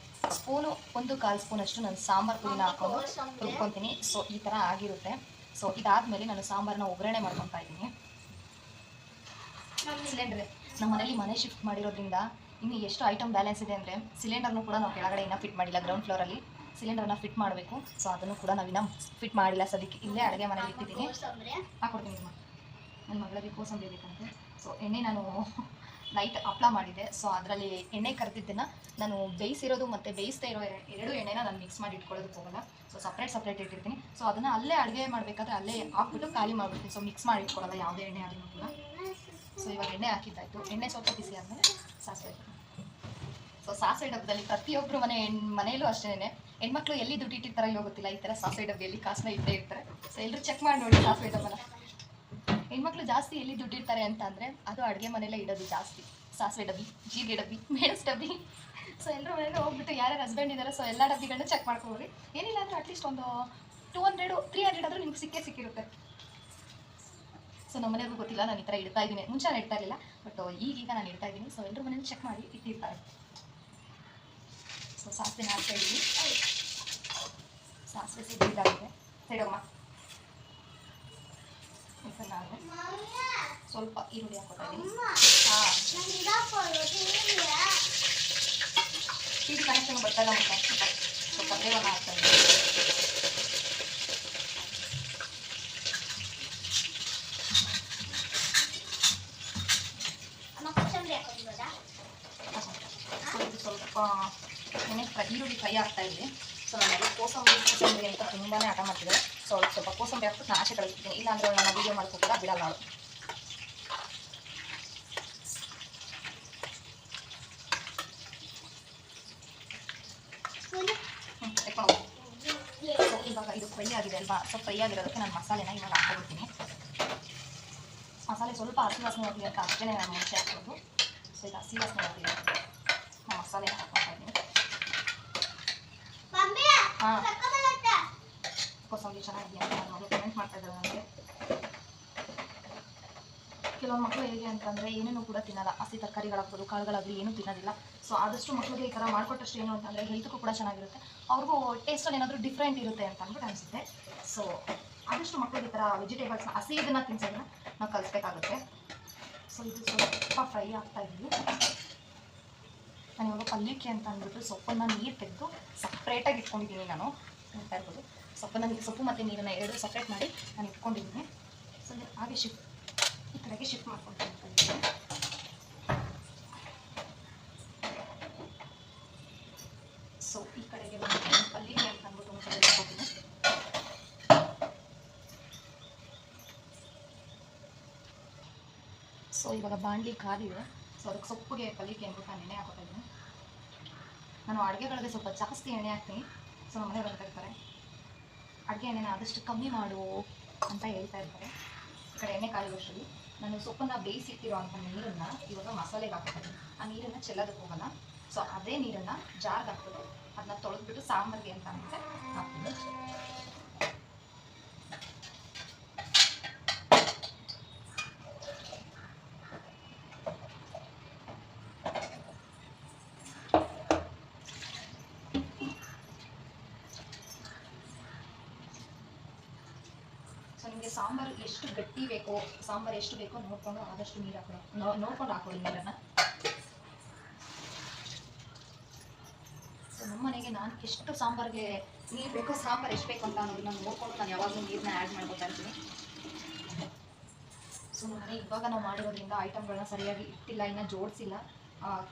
Speaker 1: ಸ್ಪೂನು 1/4 ಸ್ಪೂನಷ್ಟು ನಾನು ಸಾಂಬಾರು ಪುಡಿನ ಹಾಕೊಂಡು ರುಬ್ಕೊತೀನಿ. ಸೊ ಈ ಥರ ಆಗಿರುತ್ತೆ. ಸೊ ಇದಾದಮೇಲೆ ನಾನು ಸಾಂಬಾರನ್ನ ಒಗ್ಗರಣೆ ಮಾಡ್ಕೊತಾ ಇದ್ದೀನಿ. ಸಿಲಿಂಡ್ರೆ ನಮ್ಮ ಮನೇಲಿ ಮನೆ ಶಿಫ್ಟ್ ಮಾಡಿರೋದ್ರಿಂದ ಇನ್ನು ಎಷ್ಟು ಐಟಮ್ ಬ್ಯಾಲೆನ್ಸ್ ಇದೆ ಅಂದರೆ, ಸಿಲಿಂಡರ್ನು ಕೂಡ ನಾವು ಕೆಳಗಡೆ ಇನ್ನೂ ಫಿಟ್ ಮಾಡಿಲ್ಲ. ಗ್ರೌಂಡ್ ಫ್ಲೋರಲ್ಲಿ ಸಿಲಿಂಡರ್ನ ಫಿಟ್ ಮಾಡಬೇಕು. ಸೊ ಅದನ್ನು ಕೂಡ ನಾವಿನ್ನ ಫಿಟ್ ಮಾಡಿಲ್ಲ ಸದ್ಯಕ್ಕೆ. ಇಲ್ಲೇ ಅಡುಗೆ ಮನೇಲಿ ಇಟ್ಟಿದ್ದೀನಿ. ಹಾಕೊಡ್ತೀನಿ. ನನ್ನ ಮಗಳಿಗೆ ಕೋಸಂಬರಿ ಬೇಕಂತೆ. ಸೊ ಎಣ್ಣೆ ನಾನು ನೈಟ್ ಹಪ್ಳ ಮಾಡಿದ್ದೆ. ಸೊ ಅದರಲ್ಲಿ ಎಣ್ಣೆ ಕರೆದಿದ್ದನ್ನು ನಾನು ಬೇಯಿಸಿರೋದು ಮತ್ತು ಬೇಯಿಸ್ತಾ ಇರೋ 2 ಎಣ್ಣೆನ ನಾನು ಮಿಕ್ಸ್ ಮಾಡಿ ಇಟ್ಕೊಳ್ಳೋದಕ್ಕೆ ಹೋಗಲ್ಲ. ಸೊ ಸಪ್ರೇಟ್ ಇಟ್ಟಿರ್ತೀನಿ. ಸೊ ಅದನ್ನು ಅಲ್ಲೇ ಅಡುಗೆ ಮಾಡಬೇಕಾದ್ರೆ ಅಲ್ಲೇ ಹಾಕ್ಬಿಟ್ಟು ಖಾಲಿ ಮಾಡಿಬಿಡ್ತೀನಿ. ಸೊ ಮಿಕ್ಸ್ ಮಾಡಿ ಇಟ್ಕೊಳ್ಳೋಲ್ಲ ಯಾವುದೇ ಎಣ್ಣೆ ಆದ್ರೂ ಕೂಡ. ಸೊ ಇವಾಗ ಎಣ್ಣೆ ಹಾಕಿದ್ದಾಯಿತು. ಎಣ್ಣೆ ಸ್ವಲ್ಪ ಬಿಸಿ ಆದಮೇಲೆ ಸಾಸಿವೆ. ಸೊ ಸಾಸಿವೆ ಡಬ್ಬದಲ್ಲಿ ಪ್ರತಿಯೊಬ್ಬರು ಮನೆಯಲ್ಲೂ ಅಷ್ಟೇ, ಹೆಣ್ಮಕ್ಳು ಎಲ್ಲಿ ದುಡ್ಡು ಇಟ್ಟಿರ್ತಾರೋ ಇಲ್ಲೋ ಗೊತ್ತಿಲ್ಲ, ಈ ಥರ ಸಾಸಿವೆ ಡಬ್ಬಿಯಲ್ಲಿ ಕಾಸನ್ನ ಇಟ್ಟೇ ಇರ್ತಾರೆ. ಸೊ ಎಲ್ಲರೂ ಚೆಕ್ ಮಾಡಿ ನೋಡಿ ಸಾಸಿವೆ ಡಬ್ಬನ. ಹೆಣ್ಮಕ್ಳು ಜಾಸ್ತಿ ಎಲ್ಲಿ ದುಡ್ಡಿರ್ತಾರೆ ಅಂತ ಅಂದರೆ ಅದು ಅಡುಗೆ ಮನೆಯಲ್ಲೇ ಇಡೋದು ಜಾಸ್ತಿ. ಸಾಸಿವೆ ಡಬ್ಬಿ, ಜೀರಿಗೆ ಡಬ್ಬಿ, ಮೆಣಸು ಡಬ್ಬಿ. ಸೊ ಎಲ್ಲರೂ ಮನೇಲಿ ಹೋಗ್ಬಿಟ್ಟು ಯಾರ್ಯಾರು ಹಸ್ಬೆಂಡ್ ಇದ್ದಾರೆ ಸೊ ಎಲ್ಲ ಡಬ್ಬಿಗಳನ್ನ ಚೆಕ್ ಮಾಡ್ಕೊಳ್ರಿ. ಏನಿಲ್ಲ ಅಂದರೆ ಅಟ್ಲೀಸ್ಟ್ ಒಂದು 200-300 ಆದರೂ ನಿಮ್ಗೆ ಸಿಕ್ಕಿರುತ್ತೆ. ಸೊ ನಮ್ಮ ಮನೆಯವ್ರಿಗೂ ಗೊತ್ತಿಲ್ಲ ನಾನು ಈ ಥರ ಇಡ್ತಾ ಇದ್ದೀನಿ. ಮುಂಚೆ ನಾನು ಇಡ್ತಾ ಇರಲಿಲ್ಲ, ಬಟ್ ಈಗೀಗ ನಾನು ಇಡ್ತಾ ಇದ್ದೀನಿ. ಸೊ ಎಲ್ಲರೂ ಮನೇಲಿ ಚೆಕ್ ಮಾಡಿ ಇಟ್ಟಿರ್ತಾರೆ. ಸೊ ಸಾಸಿವೆ ಹಾಕ್ತಾ ಇದ್ದೀನಿ. ಸಾಸಿವೆ ಸಿದ್ದಾಗಿದೆ. ಸೈಡಮ್ಮ ಸ್ವಲ್ಪ ಈರುಳ್ಳಿ ಹಾಕೋತಾ ಇದ್ದೀನಿ. ಟಿವಿ ಕನೆಕ್ಷನ್ ಬರ್ತಾ ಇಲ್ಲ ಮತ್ತೆ ಸ್ವಲ್ಪ ಬೇಗನ ಹಾಕ್ತಾ ಇದ್ದೀನಿ. ಇದು ಸ್ವಲ್ಪ ಈರುಳ್ಳಿ ಫ್ರೈ ಆಗ್ತಾ ಇದೆ. ಸೊ ನನಗೆ ಕೋಸಂಬರಿ ಅಂತ ತುಂಬಾ ಆಟ ಮಾಡ್ತಿದ್ದಾರೆ. ಸೊ ಅವಳಿಗೆ ಸ್ವಲ್ಪ ಕೋಸಂಬರಿ ಹಾಕ್ಬಿಟ್ಟು ನಾನು ಆಚೆ ಕಳಿಸ್ತೀನಿ. ಇಲ್ಲಾಂದರೆ ನಾನು ವೀಡಿಯೋ ಮಾಡ್ಕೊಕೂಡ ಬಿಡಲ್ಲ ಅವಳು. ಸೊ ಇವಾಗ ಇದು ಫ್ರೈ ಆಗಿದೆ ಅಲ್ವಾ? ಸೊ ಫ್ರೈ ಆಗಿರೋದಕ್ಕೆ ನಾನು ಮಸಾಲೆನ ಇವಾಗ ಹಾಕ್ಕೊಳ್ತೀನಿ. ಮಸಾಲೆ ಸ್ವಲ್ಪ ಹಸಿ ವಾಸನೆ ಹೋಗಲಿ ಅಂತ ಅಷ್ಟೇ ನಾನು ಮುಂಚೆ ಹಾಕೋದು. ಸೊ ಈಗ ಹಸಿ ವಾಸನೆ ಹೋಗಿದೆ, ನಾನು ಮಸಾಲೆ ಹಾಕ್ಕೊಳ್ತಾ ಇದ್ದೀನಿ. ಹಾಂ, ಕೋಸಂಬರಿ ಚೆನ್ನಾಗಿದೆ ಅಂತ ನಾನು ಕಮೆಂಟ್ ಮಾಡ್ತಾ ಇದ್ದಾರೆ ನನಗೆ. ಕೆಲವೊಂದು ಮಕ್ಕಳು ಹೇಗೆ ಅಂತಂದರೆ ಏನೇನು ಕೂಡ ತಿನ್ನಲ್ಲ. ಹಸಿ ತರಕಾರಿಗಳಾಗ್ಬೋದು, ಕಾಳುಗಳಾಗಲಿ ಏನೂ ತಿನ್ನೋದಿಲ್ಲ. ಸೊ ಆದಷ್ಟು ಮಕ್ಕಳಿಗೆ ಈ ಥರ ಮಾಡಿಕೊಟ್ಟಷ್ಟು ಏನು ಅಂತಂದರೆ ಹೆಲ್ತ್ಗೂ ಕೂಡ ಚೆನ್ನಾಗಿರುತ್ತೆ, ಅವ್ರಿಗೂ ಟೇಸ್ಟಲ್ಲಿ ಏನಾದರೂ ಡಿಫ್ರೆಂಟ್ ಇರುತ್ತೆ ಅಂತ ಅಂದ್ಬಿಟ್ಟು ಅನಿಸುತ್ತೆ. ಸೊ ಆದಷ್ಟು ಮಕ್ಕಳಿಗೆ ಈ ಥರ ವೆಜಿಟೇಬಲ್ಸ್ನ ಹಸಿ ಇದನ್ನು ತಿನ್ಸೋದನ್ನ ನಾವು ಕಲಿಸ್ಬೇಕಾಗುತ್ತೆ. ಸೊ ಇದು ಸ್ವಲ್ಪ ಫ್ರೈ ಆಗ್ತಾ ಇದ್ದೀವಿ. ನಾನು ಇವಾಗ ಪಲ್ಯಕ್ಕೆ ಅಂತ ಅಂದ್ಬಿಟ್ಟು ಸೊಪ್ಪನ್ನು ನೀರು ತೆಗೆದು ಸಪ್ರೇಟಾಗಿ ಇಟ್ಕೊಂಡಿದ್ದೀನಿ. ನಾನು ನೋಡ್ತಾ ಇರ್ಬೋದು, ಸೊಪ್ಪು ಮತ್ತು ನೀರನ್ನು ಎರಡು ಸಪ್ರೇಟ್ ಮಾಡಿ ನಾನು ಇಟ್ಕೊಂಡಿದ್ದೀನಿ. ಸೊ ಹಾಗೆ ಈ ಕಡೆಗೆ ಶಿಫ್ಟ್ ಮಾಡ್ಕೊಳ್ತೀನಿ. ಸೊ ಈ ಕಡೆಗೆ ಪಲ್ಯಕ್ಕೆ ಅಂತ ಅಂದ್ಬಿಟ್ಟು ಒಂದು ಕಡೆ ಇಟ್ಕೊತೀನಿ. ಸೊ ಇವಾಗ ಬಾಣಲಿ ಕಾದಿದೆ. ಸೊ ಅದಕ್ಕೆ ಸೊಪ್ಪಿಗೆ ಪಲ್ಯಕ್ಕೆ ಅಂದ್ಬಿಟ್ಟು ನಾನು ಎಣ್ಣೆ ಹಾಕೋತಾ ಇದ್ದೀನಿ. ನಾನು ಅಡುಗೆಗಳಿಗೆ ಸ್ವಲ್ಪ ಜಾಸ್ತಿ ಎಣ್ಣೆ ಹಾಕ್ತೀನಿ. ಸೊ ನಮ್ಮ ಮನೆಯವ್ರು ಅಂತ ಇರ್ತಾರೆ, ಅಡುಗೆ ಎಣ್ಣೆನ ಆದಷ್ಟು ಕಮ್ಮಿ ಮಾಡು ಅಂತ ಹೇಳ್ತಾ ಇರ್ತಾರೆ. ಈ ಕಡೆ ಎಣ್ಣೆ ಕಾಯೋಷ್ಟರಲ್ಲಿ ನಾನು ಸೊಪ್ಪನ್ನು ಬೇಯಿಸಿಟ್ಟಿರೋ ಅಂಥ ನೀರನ್ನು ಇವಾಗ ಮಸಾಲೆಗೆ ಹಾಕ್ತೀನಿ. ಆ ನೀರನ್ನು ಚೆಲ್ಲೋದಕ್ಕೆ ಹೋಗಲ್ಲ. ಸೊ ಅದೇ ನೀರನ್ನು ಜಾರ್ಗೆ ಹಾಕ್ಬಿಟ್ಟು ಅದನ್ನ ತೊಳೆದ್ಬಿಟ್ಟು ಸಾಂಬಾರಿಗೆ ಅಂತ ಅಂದರೆ ಹಾಕ್ತೀನಿ. ನಿಮಗೆ ಸಾಂಬಾರು ಎಷ್ಟು ಗಟ್ಟಿ ಬೇಕೋ, ಸಾಂಬಾರು ಎಷ್ಟು ಬೇಕೋ ನೋಡಿಕೊಂಡು ಆದಷ್ಟು ನೀರು ನೋಡ್ಕೊಂಡು ಹಾಕೊಳ್ಳಿ ನೀರನ್ನು. ಸೊ ನಮ್ಮ ಮನೆಗೆ ನಾನು ಎಷ್ಟು ಸಾಂಬಾರಿಗೆ ನೀರು ಬೇಕೋ, ಸಾಂಬಾರು ಎಷ್ಟು ಬೇಕು ಅಂತ ಅನ್ನೋದನ್ನ ನೋಡಿಕೊಂಡು ನಾನು ಯಾವಾಗಲೂ ನೀರನ್ನ ಆ್ಯಡ್ ಮಾಡ್ಕೊತಾ ಇರ್ತೀನಿ. ಸೊ ನಮ್ಮ ಇವಾಗ ನಾವು ಮಾಡಿರೋದ್ರಿಂದ ಐಟಮ್ಗಳನ್ನ ಸರಿಯಾಗಿ ಇಟ್ಟಿಲ್ಲ, ಇನ್ನೂ ಜೋಡಿಸಿಲ್ಲ,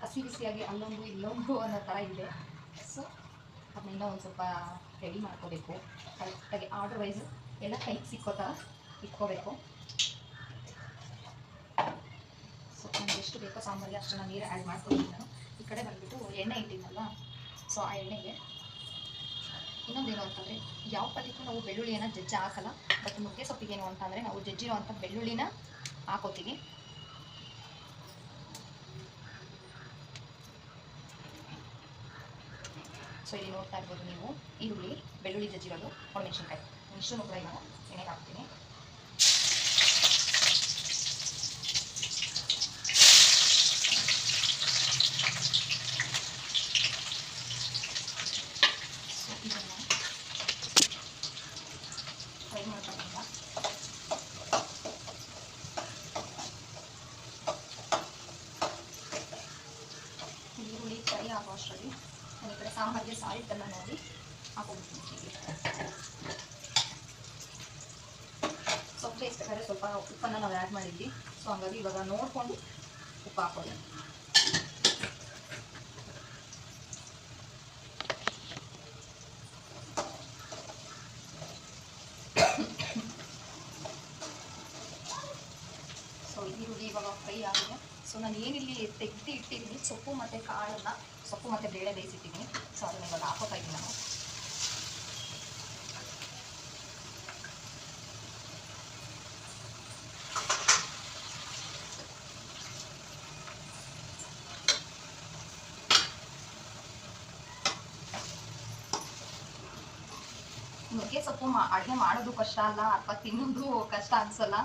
Speaker 1: ಕಸಿ ಬಿಸಿಯಾಗಿ ಅಲ್ಲೊಂದು ಇಲ್ಲೊಂದು ಅನ್ನೋ ಥರ ಇದೆ. ಸೊ ಅದನ್ನ ಇನ್ನೂ ಒಂದು ಸ್ವಲ್ಪ ರೆಡಿ ಮಾಡ್ಕೋಬೇಕು. ಕರೆಕ್ಟಾಗಿ ಆರ್ಡರ್ ವೈಸು ಎಲ್ಲ ಕೈಗೆ ಸಿಕ್ಕೋ ಥರ ಇಟ್ಕೋಬೇಕು. ಸೊ ನನಗೆ ಎಷ್ಟು ಬೇಕೋ ಸಾಂಬಾರಿಗೆ ಅಷ್ಟು ನಾನು ನೀರು ಆ್ಯಡ್ ಮಾಡ್ಕೊಳ್ತೀನಿ. ನಾನು ಈ ಕಡೆ ಬಂದುಬಿಟ್ಟು ಎಣ್ಣೆ ಇಟ್ಟಿದ್ದಲ್ಲ, ಸೊ ಆ ಎಣ್ಣೆಗೆ ಇನ್ನೊಂದೇನು ಅಂತಂದರೆ ಯಾವ ಪಲ್ಯಕ್ಕೂ ನಾವು ಬೆಳ್ಳುಳ್ಳಿಯನ್ನು ಜಜ್ಜಿ ಹಾಕಲ್ಲ. ಬಟ್ ನುಗ್ಗೆ ಸೊಪ್ಪಿಗೇನು ಅಂತಂದರೆ ನಾವು ಜಜ್ಜಿರೋ ಅಂಥ ಬೆಳ್ಳುಳ್ಳಿನ ಹಾಕೋತೀವಿ. ಸೊ ಇಲ್ಲಿ ನೋಡ್ತಾ ಇರ್ಬೋದು ನೀವು, ಈರುಳ್ಳಿ, ಬೆಳ್ಳುಳ್ಳಿ ಜಜ್ಜಿರೋದು, ಒಣಮೆಣಸಿನ್ಕಾಯಿ ಇಷ್ಟನ್ನು ಕೂಡ ನಾನು ಎಣ್ಣೆಗೆ ಹಾಕ್ತೀನಿ. ಸೊ ಇದನ್ನು ಫ್ರೈ ಮಾಡ್ಕೊಳ್ಳೋಣ. ಈರುಳ್ಳಿ ಫ್ರೈ ಆಗೋ ಅಷ್ಟರಲ್ಲಿ ನಾನು ಈ ಕಡೆ ಸಾಂಬಾರಿಗೆ ಸಾಲ್ಟನ್ನು ನೋಡಿ ಹಾಕೋಬಿಡ್ತೀನಿ. ಸೊಪ್ಪು ಬೇಯಿಸ್ಬೇಕಾದ್ರೆ ಸ್ವಲ್ಪ ಉಪ್ಪನ್ನು ನಾವು ಆ್ಯಡ್ ಮಾಡಿದ್ವಿ. ಸೊ ಹಾಗಾಗಿ ಇವಾಗ ನೋಡಿಕೊಂಡು ಉಪ್ಪು ಹಾಕೋದು. ಸೊ ಈರುಳ್ಳಿ ಇವಾಗ ಫ್ರೈ ಆಗಿದೆ. ಸೊ ನಾನು ಏನಿಲ್ಲಿ ತೆಗೆದು ಇಟ್ಟಿದ್ದೀನಿ ಸೊಪ್ಪು ಮತ್ತು ಕಾಳನ್ನು, ಸೊಪ್ಪು ಮತ್ತು ಬೇಳೆ ಬೇಯಿಸಿಟ್ಟಿದ್ದೀನಿ. ಸೊ ಅದನ್ನು ಇವಾಗ ಹಾಕೋತಾ ಇದ್ದೀನಿ ನಾನು. ನುಗ್ಗೆ ಸೊಪ್ಪು ಅಡುಗೆ ಮಾಡೋದು ಕಷ್ಟ ಅಲ್ಲ, ಅಥವಾ ತಿನ್ನೋದು ಕಷ್ಟ ಅನ್ಸಲ್ಲ.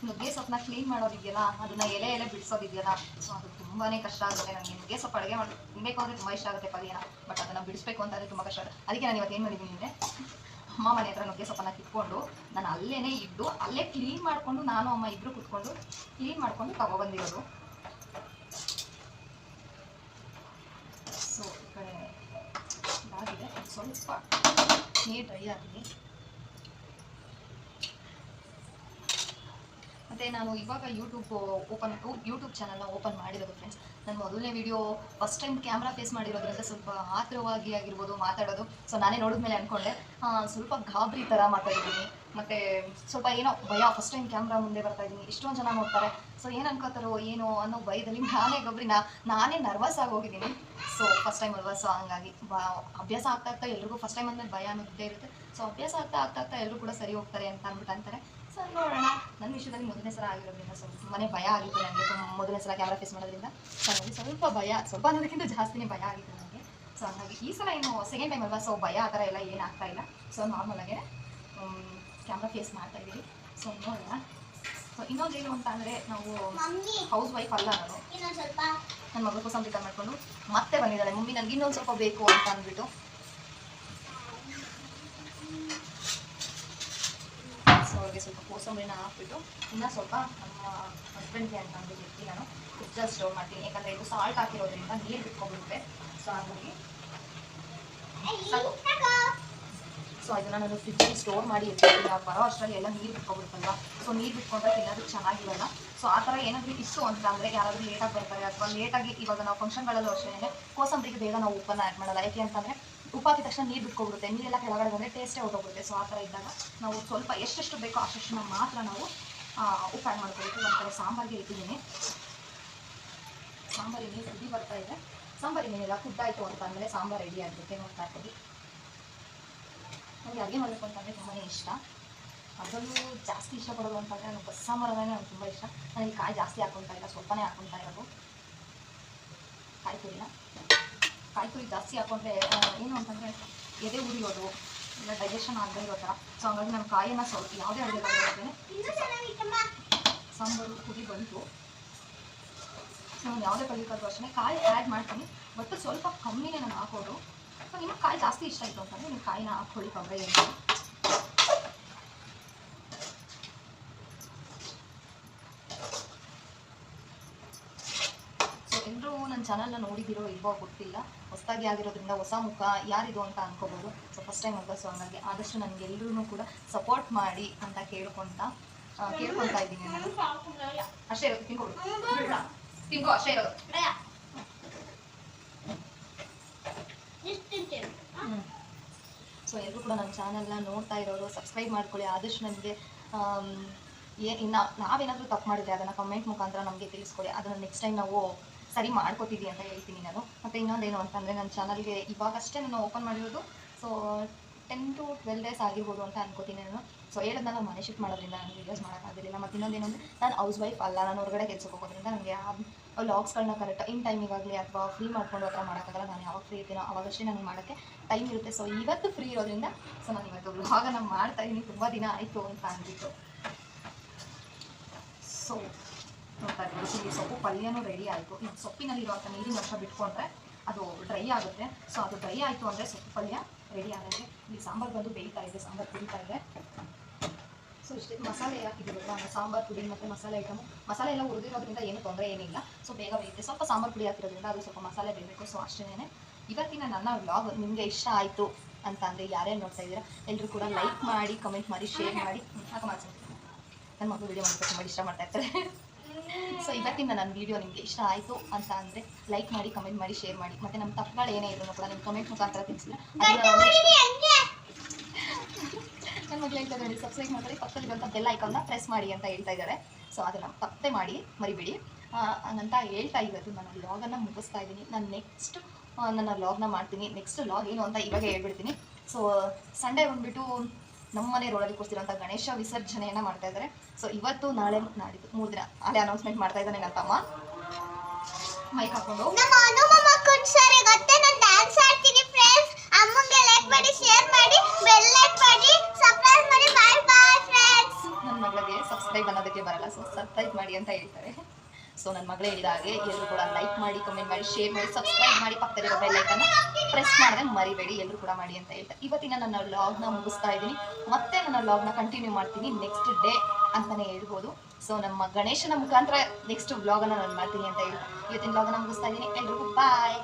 Speaker 1: ನುಗ್ಗೆ ಸೊಪ್ಪನ್ನ ಕ್ಲೀನ್ ಮಾಡೋದಿದೆಯಲ್ಲ, ಅದನ್ನ ಎಲೆ ಬಿಡಿಸೋದಿದೆಯಲ್ಲ, ಸೊ ಅದು ತುಂಬಾ ಕಷ್ಟ ಆಗುತ್ತೆ. ನನಗೆ ನುಗ್ಗೆ ಸೊಪ್ಪು ಅಡುಗೆ ಮಾಡಿ ತಿನ್ನಬೇಕು ಅಂದರೆ ತುಂಬ ಇಷ್ಟ ಆಗುತ್ತೆ ಪಲ್ಯನ. ಬಟ್ ಅದನ್ನು ಬಿಡಿಸ್ಬೇಕು ಅಂತಂದರೆ ತುಂಬ ಕಷ್ಟ ಆಗುತ್ತೆ. ಅದಕ್ಕೆ ನಾನು ಇವತ್ತು ಏನು ಮಾಡಿದ್ದೀನಿ ಅಂದರೆ, ಅಮ್ಮ ಮನೆ ಹತ್ರ ನುಗ್ಗೆ ಸೊಪ್ಪನ್ನು ಕಿತ್ಕೊಂಡು ನಾನು ಅಲ್ಲೇ ಇದ್ದು ಅಲ್ಲೇ ಕ್ಲೀನ್ ಮಾಡಿಕೊಂಡು, ನಾನು ಅಮ್ಮ ಇಬ್ಬರು ಕುತ್ಕೊಂಡು ಕ್ಲೀನ್ ಮಾಡಿಕೊಂಡು ತಗೊಬಂದಿರೋದು. ಸೊ ಈ ಕಡೆ ಇದಾಗಿದೆ, ಸ್ವಲ್ಪ ನೀರು ಡ್ರೈ ಆಗಿದೆ. ಮತ್ತು ನಾನು ಇವಾಗ ಯೂಟ್ಯೂಬ್ ಚಾನಲ್ನ ಓಪನ್ ಮಾಡಿರೋದು ಫ್ರೆಂಡ್ಸ್. ನನ್ನ ಮೊದಲನೇ video first time camera face ಮಾಡಿರೋದ್ರಿಂದ ಸ್ವಲ್ಪ ಆತರವಾಗಿ ಆಗಿರ್ಬೋದು ಮಾತಾಡೋದು. ಸೊ ನಾನೇ ನೋಡಿದ್ಮೇಲೆ ಅಂದ್ಕೊಂಡೆ ಸ್ವಲ್ಪ ಗಾಬರಿ ಥರ ಮಾತಾಡಿದ್ದೀನಿ, ಮತ್ತು ಸ್ವಲ್ಪ ಏನೋ ಭಯ. ಫಸ್ಟ್ ಟೈಮ್ ಕ್ಯಾಮ್ರಾ ಮುಂದೆ ಬರ್ತಾಯಿದ್ದೀನಿ, ಇಷ್ಟೊಂದು ಜನ ನೋಡ್ತಾರೆ, ಸೊ ಏನು ಅನ್ಕೋತಾರೋ ಏನೋ ಅನ್ನೋ ಭಯದಲ್ಲಿ ನಾನೇ ನರ್ವಸ್ ಆಗೋಗಿದ್ದೀನಿ. ಸೊ ಫಸ್ಟ್ ಟೈಮ್ ಅಲ್ವಾ, ಸೊ ಹಂಗಾಗಿ ಅಭ್ಯಾಸ ಆಗ್ತಾ ಎಲ್ರಿಗೂ ಫಸ್ಟ್ ಟೈಮ್ ಅಂದಮೇಲೆ ಭಯ ಅನ್ನೋದೇ ಇರುತ್ತೆ. ಸೊ ಅಭ್ಯಾಸ ಆಗ್ತಾ ಎಲ್ಲರೂ ಕೂಡ ಸರಿ ಹೋಗ್ತಾರೆ ಅಂತ ಅಂದ್ಬಿಟ್ಟು ಅಂತಾರೆ. ಸೊ ನೋಡೋಣ. ನನ್ನ ವಿಷಯದಲ್ಲಿ ಮೊದಲನೇ ಸಲ ಆಗಿರೋದ್ರಿಂದ ತುಂಬಾ ಭಯ ಆಗಿತ್ತು ನನಗೆ. ಮೊದಲನೇ ಸಲ ಕ್ಯಾಮ್ರಾ ಫೇಸ್ ಮಾಡೋದ್ರಿಂದ ಸೊ ನನಗೆ ಸ್ವಲ್ಪ ಅನ್ನೋದಕ್ಕಿಂತ ಜಾಸ್ತಿನೇ ಭಯ ಆಗಿತ್ತು ನನಗೆ. ಸೊ ಹಾಗಾಗಿ ಈ ಸಲ ಏನು ಸೆಕೆಂಡ್ ಟೈಮ್ ಅಲ್ವಾ, ಸೊ ಭಯ ಆ ಥರ ಎಲ್ಲ ಏನಾಗ್ತಾ ಇಲ್ಲ. ಸೊ ನಾರ್ಮಲಾಗೆ ಕ್ಯಾಮ್ರಾ ಫೇಸ್ ಮಾಡ್ತಾ ಇದ್ದೀವಿ. ಸೊ ನೋಡೋಣ. ಸೊ ಇನ್ನೊಂದೇನು ಅಂತ ಅಂದರೆ, ನಾವು ಹೌಸ್ ವೈಫ್ ಅಲ್ಲ, ನಾನು ನನ್ನ ಮಗಳು ಸಂಪ್ರೀತ ಮಾಡಿಕೊಂಡು ಮತ್ತೆ ಬಂದಿದ್ದಾಳೆ. ಮಮ್ಮಿ ನನಗೆ ಇನ್ನೊಂದು ಸ್ವಲ್ಪ ಬೇಕು ಅಂತ ಅಂದ್ಬಿಟ್ಟು. ಸೊ ಸಾಂಬಾರ್ಗೆ ಸ್ವಲ್ಪ ಕೋಸಂಬರಿನ ಹಾಕ್ಬಿಟ್ಟು ಇನ್ನೂ ಸ್ವಲ್ಪ ನಮ್ಮ ಹಸ್ಬೆಂಡ್ಗೆ ಅಂತ ಅಂದ್ಬಿಟ್ಟು ಇರ್ತೀನಿ ನಾನು ಫ್ರಿಜ್ಜಲ್ಲಿ ಸ್ಟೋರ್ ಮಾಡ್ತೀನಿ. ಯಾಕಂದರೆ ಇದು ಸಾಲ್ಟ್ ಹಾಕಿರೋದ್ರಿಂದ ನೀರು ಬಿಟ್ಕೊಬಿಡುತ್ತೆ. ಸೊ ಹಾಗಾಗಿ ಸೊ ಇದನ್ನು ನಾನು ಫ್ರಿಜ್ಜಲ್ಲಿ ಸ್ಟೋರ್ ಮಾಡಿ ಇರ್ತೀನಿ. ಅವ್ರು ಬರೋ ಅಷ್ಟರಲ್ಲಿ ಎಲ್ಲ ನೀರು ಬಿಟ್ಕೊಬಿಡುತ್ತಲ್ವ. ಸೊ ನೀರು ಬಿಟ್ಕೊಂಡ್ರೆ ತಿನ್ನೋದಕ್ಕೆ ಚೆನ್ನಾಗಿರಲ್ಲ. ಸೊ ಆ ಥರ ಏನಾದರೂ ಇಷ್ಟು ಅಂತ ಅಂದರೆ ಯಾರಾದರೂ ಲೇಟಾಗಿ ಬರ್ತಾರೆ ಅಥವಾ ಲೇಟಾಗಿ ಇವಾಗ ನಾವು ಫಂಕ್ಷನ್ಗಳಲ್ಲೂ ಅಷ್ಟೇ ಕೋಸಂಬರಿಗೆ ಬೇಗ ನಾವು ಉಪ್ಪನ್ನು ಆ್ಯಡ್ ಮಾಡಲ್ಲ. ಯಾಕೆ ಅಂತಂದರೆ ಉಪ್ಪು ಹಾಕಿದ ತಕ್ಷಣ ನೀರು ಬಿಟ್ಕೊಬಿಡುತ್ತೆ, ನೀರೆಲ್ಲ ಕೆಳಗಡೆ ಬಂದರೆ ಟೇಸ್ಟೇ ಹೊರಟೋಗುತ್ತೆ. ಸೊ ಆ ಥರ ಇದ್ದಾಗ ನಾವು ಸ್ವಲ್ಪ ಎಷ್ಟೆಷ್ಟು ಬೇಕೋ ಅಷ್ಟನ್ನು ಮಾತ್ರ ನಾವು ಉಪ್ಪು ಆ್ಯಡ್ ಮಾಡ್ಕೊಬೇಕು. ಒಂದು ಕಡೆ ಸಾಂಬಾರಿಗೆ ಇಟ್ಟಿದ್ದೀನಿ. ಸಾಂಬಾರಿಗೆ ಕುದಿ ಬರ್ತಾ ಇದೆ. ಸಾಂಬಾರಿನೇನೆಲ್ಲ ಕುದ್ದಾಯಿತು ಅಂತ ಅಂದರೆ ಸಾಂಬಾರು ರೆಡಿ ಆಗಿರುತ್ತೆ. ನೋಡ್ತಾ ಇರ್ತೀವಿ. ನನಗೆ ಅಡುಗೆ ಮಾಡಬೇಕು ಅಂತಂದರೆ ತುಂಬಾ ಇಷ್ಟ. ಅದರಲ್ಲೂ ಜಾಸ್ತಿ ಇಷ್ಟಪಡೋದು ಅಂತಂದರೆ ನಾನು ಬಸ್ಸಾಂಬಾರು ಅಂದರೆ ನನಗೆ ತುಂಬ ಇಷ್ಟ. ನನಗೆ ಕಾಯಿ ಜಾಸ್ತಿ ಹಾಕ್ಕೊಳ್ತಾ ಇಲ್ಲ, ಸ್ವಲ್ಪನೇ ಹಾಕ್ಕೊಳ್ತಾ ಇರೋದು ಕಾಯಿ ತುರಿನ. ಕಾಯಿ ತುರಿ ಜಾಸ್ತಿ ಹಾಕ್ಕೊಂಡ್ರೆ ಏನು ಅಂತಂದರೆ ಎದೆ ಉರಿಯೋದು ಇಲ್ಲ ಡೈಜೆಷನ್ ಆಗದೆ ಇರೋ ಥರ. ಸೊ ಹಾಗಾಗಿ ನಾನು ಕಾಯಿಯನ್ನು ಸ್ವಲ್ಪ ಯಾವುದೇ ಅಡುಗೆ ಮಾಡ್ತೀನಿ. ಸಾಂಬಾರು ಕುದಿ ಬಂತು. ಸೊ ನಾನು ಯಾವುದೇ ಪಲ್ಯಕ್ಕಾದ್ರೂ ಅಷ್ಟೇ ಕಾಯಿ ಆ್ಯಡ್ ಮಾಡ್ತೀನಿ, ಬಟ್ ಸ್ವಲ್ಪ ಕಮ್ಮಿನೇ ನಾನು ಹಾಕೋದು. ಸೊ ನಿಮಗೆ ಕಾಯಿ ಜಾಸ್ತಿ ಇಷ್ಟ ಆಯಿತು ಅಂತಂದರೆ ನೀವು ಕಾಯಿನ ಹಾಕ್ಕೊಳ್ಳಿ, ತೊಂದರೆ ಏನು. ಸೊ ಎಲ್ಲರೂ ನನ್ನ ಚಾನಲ್ನ ನೋಡಿದಿರೋ ಇಲ್ವೋ ಗೊತ್ತಿಲ್ಲ, ಹೊಸದಾಗಿ ಆಗಿರೋದ್ರಿಂದ ಹೊಸ ಮುಖ ಯಾರಿದು ಅಂತ ಅನ್ಕೋಬೋದು. ಸೊ ಫಸ್ಟ್ ಟೈಮ್ ಅಲ್ವಾ. ಸೊ ಹಾಗಾಗಿ ಆದಷ್ಟು ನನಗೆ ಎಲ್ಲರೂ ಕೂಡ ಸಪೋರ್ಟ್ ಮಾಡಿ ಅಂತ ಕೇಳ್ಕೊತಾ ಇದ್ದೀನಿ ನಾನು. ಅಷ್ಟೇ ಇರೋದು, ತಿನ್ಕೋ ಅಷ್ಟೇ ಇರೋದು. ಸೊ ಎಲ್ಲರೂ ಕೂಡ ನನ್ನ ಚಾನಲ್ನ ನೋಡ್ತಾ ಇರೋರು ಸಬ್ಸ್ಕ್ರೈಬ್ ಮಾಡ್ಕೊಳ್ಳಿ. ಆದಷ್ಟು ನನಗೆ ನಾವೇನಾದರೂ ತಪ್ಪು ಮಾಡಿದ್ರೆ ಅದನ್ನು ಕಮೆಂಟ್ ಮುಖಾಂತರ ನಮಗೆ ತಿಳಿಸ್ಕೊಡಿ. ಅದನ್ನು ನೆಕ್ಸ್ಟ್ ಟೈಮ್ ನಾವು ಸರಿ ಮಾಡ್ಕೋತೀವಿ ಅಂತ ಹೇಳ್ತೀನಿ ನಾನು. ಮತ್ತು ಇನ್ನೊಂದೇನು ಅಂತಂದರೆ ನನ್ನ ಚಾನಲ್ಗೆ ಇವಾಗಷ್ಟೇ ನಾನು ಓಪನ್ ಮಾಡಿರೋದು. ಸೊ 10 to 12 ಡೇಸ್ ಆಗಿರ್ಬೋದು ಅಂತ ಅನ್ಕೋತೀನಿ ನಾನು. ಸೊ ಹೇಳಿದ್ನ ನಾನು ಮನೆ ಶಿಫ್ಟ್ ಮಾಡೋದ್ರಿಂದ ನಾನು ವೀಡಿಯೋಸ್ ಮಾಡೋಕ್ಕಾಗಿರಲಿಲ್ಲ. ಮತ್ತು ಇನ್ನೊಂದೇನು ಅಂದರೆ ನಾನು ಹೌಸ್ ವೈಫ್ ಅಲ್ಲ, ನಾನು ಹೊರಗಡೆ ಕೆಲಸಕ್ಕೆ ಹೋಗೋದ್ರಿಂದ ನನಗೆ ಆ ವ್ಲಾಗ್ಸ್ಗಳನ್ನ ಕರೆಕ್ಟ್ ಇನ್ ಟೈಮಿಗಾಗಲಿ ಅಥವಾ ಫ್ರೀ ಮಾಡ್ಕೊಂಡು ಆ ಥರ ಮಾಡೋಕ್ಕಾಗಲ್ಲ. ನಾನು ಯಾವಾಗ ಫ್ರೀ ಇರ್ತೀನೋ ಅವಾಗಷ್ಟೇ ನನಗೆ ಮಾಡೋಕ್ಕೆ ಟೈಮ್ ಇರುತ್ತೆ. ಸೊ ಇವತ್ತು ಫ್ರೀ ಇರೋದ್ರಿಂದ ಸೊ ನಾನು ಇವತ್ತು ವ್ಲಾಗನ್ನು ಮಾಡ್ತಾಯಿದ್ದೀನಿ. ತುಂಬ ದಿನ ಆಯಿತು ಅಂತ ಅಂದ್ಬಿಟ್ಟು. ಸೊ ನೋಡ್ತಾ ಇದ್ದೀವಿ, ಚಿಲ್ಲಿ ಸೊಪ್ಪು ಪಲ್ಯನೂ ರೆಡಿ ಆಯಿತು. ಈ ಸೊಪ್ಪಿನಲ್ಲಿರುವಂಥ ನೀರಿನ ಅಂಶ ಬಿಟ್ಕೊಂಡ್ರೆ ಅದು ಡ್ರೈ ಆಗುತ್ತೆ. ಸೊ ಅದು ಡ್ರೈ ಆಯಿತು ಅಂದರೆ ಸೊಪ್ಪು ಪಲ್ಯ ರೆಡಿ ಆಗುತ್ತೆ. ಇಲ್ಲಿ ಸಾಂಬಾರು ಬಂದು ಬೇಯ್ತಾ ಇದೆ, ಸಾಂಬಾರು ಕುಡಿತಾ ಇದೆ. ಸೊ ಇಷ್ಟೇ ಮಸಾಲೆ ಹಾಕಿದ್ದೀವಲ್ಲ, ಸಾಂಬಾರು ಪುಡಿ ಮತ್ತು ಮಸಾಲೆ ಐಟಮು. ಮಸಾಲೆ ಎಲ್ಲ ಹುರಿದಿರೋದ್ರಿಂದ ಏನು ತೊಂದರೆ ಏನಿಲ್ಲ. ಸೊ ಬೇಗ ಬೇಯುತ್ತೆ. ಸ್ವಲ್ಪ ಸಾಂಬಾರು ಪುಡಿ ಹಾಕಿರೋದ್ರಿಂದ ಅದು ಸ್ವಲ್ಪ ಮಸಾಲೆ ಬೇಯಬೇಕು. ಸೊ ಅಷ್ಟೇ. ಇವತ್ತಿನ ನನ್ನ ವ್ಲಾಗ್ ನಿಮಗೆ ಇಷ್ಟ ಆಯಿತು ಅಂತ ಅಂದರೆ ಯಾರ್ಯಾರು ನೋಡ್ತಾ ಇದ್ದೀರಾ ಎಲ್ಲರೂ ಕೂಡ ಲೈಕ್ ಮಾಡಿ, ಕಮೆಂಟ್ ಮಾಡಿ, ಶೇರ್ ಮಾಡಿ. ನನ್ನ ಮಗು ವೀಡಿಯೋ ಮಾಡೋಕ್ಕೆ ತುಂಬ ಇಷ್ಟ ಮಾಡ್ತಾ ಇರ್ತಾರೆ. ಸೊ ಇವತ್ತಿನ ನನ್ನ ವೀಡಿಯೋ ನಿಮಗೆ ಇಷ್ಟ ಆಯಿತು ಅಂತ ಅಂದರೆ ಲೈಕ್ ಮಾಡಿ, ಕಮೆಂಟ್ ಮಾಡಿ, ಶೇರ್ ಮಾಡಿ. ಮತ್ತು ನಮ್ಮ ತಪ್ಪುಗಳು ಏನೇ ಇದ್ರು ಕೂಡ ನಿಮ್ಮ ಕಮೆಂಟ್ ಮುಖಾಂತರ ತಿಳಿಸಿಲ್ಲ. ನನ್ನ ಮಗಳು ಹೇಳ್ತಾ ಇದ್ದಾರೆ ಸಬ್ಸ್ಕ್ರೈಬ್ ಮಾಡಿ, ಪಕ್ಕದಲ್ಲಿರುವಂಥ ಬೆಲ್ ಐಕಾನ್ನ ಪ್ರೆಸ್ ಮಾಡಿ ಅಂತ ಹೇಳ್ತಾ ಇದ್ದಾರೆ. ಸೊ ಅದನ್ನು ತಪ್ಪದೆ ಮಾಡಿ, ಮರಿಬೇಡಿ ಅಂತ ಹೇಳ್ತಾ ಇವತ್ತು ನನ್ನ ವ್ಲಾಗನ್ನು ಮುಗಿಸ್ತಾ ಇದ್ದೀನಿ. ನಾನು ನೆಕ್ಸ್ಟ್ ನನ್ನ ವ್ಲಾಗ್ನ ಮಾಡ್ತೀನಿ. ನೆಕ್ಸ್ಟ್ ವ್ಲಾಗ್ ಏನು ಅಂತ ಇವಾಗ ಹೇಳ್ಬಿಡ್ತೀನಿ. ಸೊ ಸಂಡೇ ಬಂದುಬಿಟ್ಟು ನಮ್ಮ ಮನೆ ರೋಡಲ್ಲಿ ಕೂರಿಸಿರೋಂಥ ಗಣೇಶ ವಿಸರ್ಜನೆಯನ್ನು ಮಾಡ್ತಾ ಇದ್ದಾರೆ. ಸೊ ಇವತ್ತು ನಾಳೆ ನಾಡಿದ್ದು 3 ದಿನ ಅಲ್ಲೇ ಅನೌನ್ಸ್ಮೆಂಟ್ ಮಾಡ್ತಾ ಇದ್ದಾನೆ ನನ್ನ ತಮ್ಮ ಮೈಕ್ ಹಾಕೊಂಡು. ನನ್ನ ಮಗಳಿಗೆ ಸಬ್ಸ್ಕ್ರೈಬ್ ಅನ್ನೋದಕ್ಕೆ ಬರಲ್ಲ, ಸೊ ಸಬ್ಸ್ಕ್ರೈಬ್ ಮಾಡಿ ಅಂತ ಹೇಳ್ತಾರೆ. ಸೊ ನನ್ನ ಮಗಳೇ ಹೇಳಿದ ಹಾಗೆ ಎಲ್ಲರೂ ಕೂಡ ಲೈಕ್ ಮಾಡಿ, ಕಮೆಂಟ್ ಮಾಡಿ, ಶೇರ್ ಮಾಡಿ, ಸಬ್ಸ್ಕ್ರೈಬ್ ಮಾಡಿ, ಪಕ್ಕದಲ್ಲಿರೋ ಬೆಲ್ ಐಕನ್ನ ಪ್ರೆಸ್ ಮಾಡಿದ್ರೆ ಮರಿಬೇಡಿ. ಎಲ್ಲರೂ ಕೂಡ ಮಾಡಿ ಅಂತ ಹೇಳ್ತಾರೆ. ಇವತ್ತಿನ ನನ್ನ ವ್ಲಾಗ್ನ ಮುಗಿಸ್ತಾ ಇದ್ದೀನಿ. ಮತ್ತೆ ನನ್ನ ವ್ಲಾಗ್ನ ಕಂಟಿನ್ಯೂ ಮಾಡ್ತೀನಿ ನೆಕ್ಸ್ಟ್ ಡೇ ಅಂತಲೇ ಹೇಳ್ಬೋದು. ಸೊ ನಮ್ಮ ಗಣೇಶನ ಮುಖಾಂತರ ನೆಕ್ಸ್ಟ್ ವ್ಲಾಗನ್ನು ನಾನು ಮಾಡ್ತೀನಿ ಅಂತ ಹೇಳ್ತಾ ಇವತ್ತಿನ ವ್ಲಾಗನ್ನು ಮುಗಿಸ್ತಾ ಇದ್ದೀನಿ. ಎಲ್ರಿಗೂ ಬಾಯ್.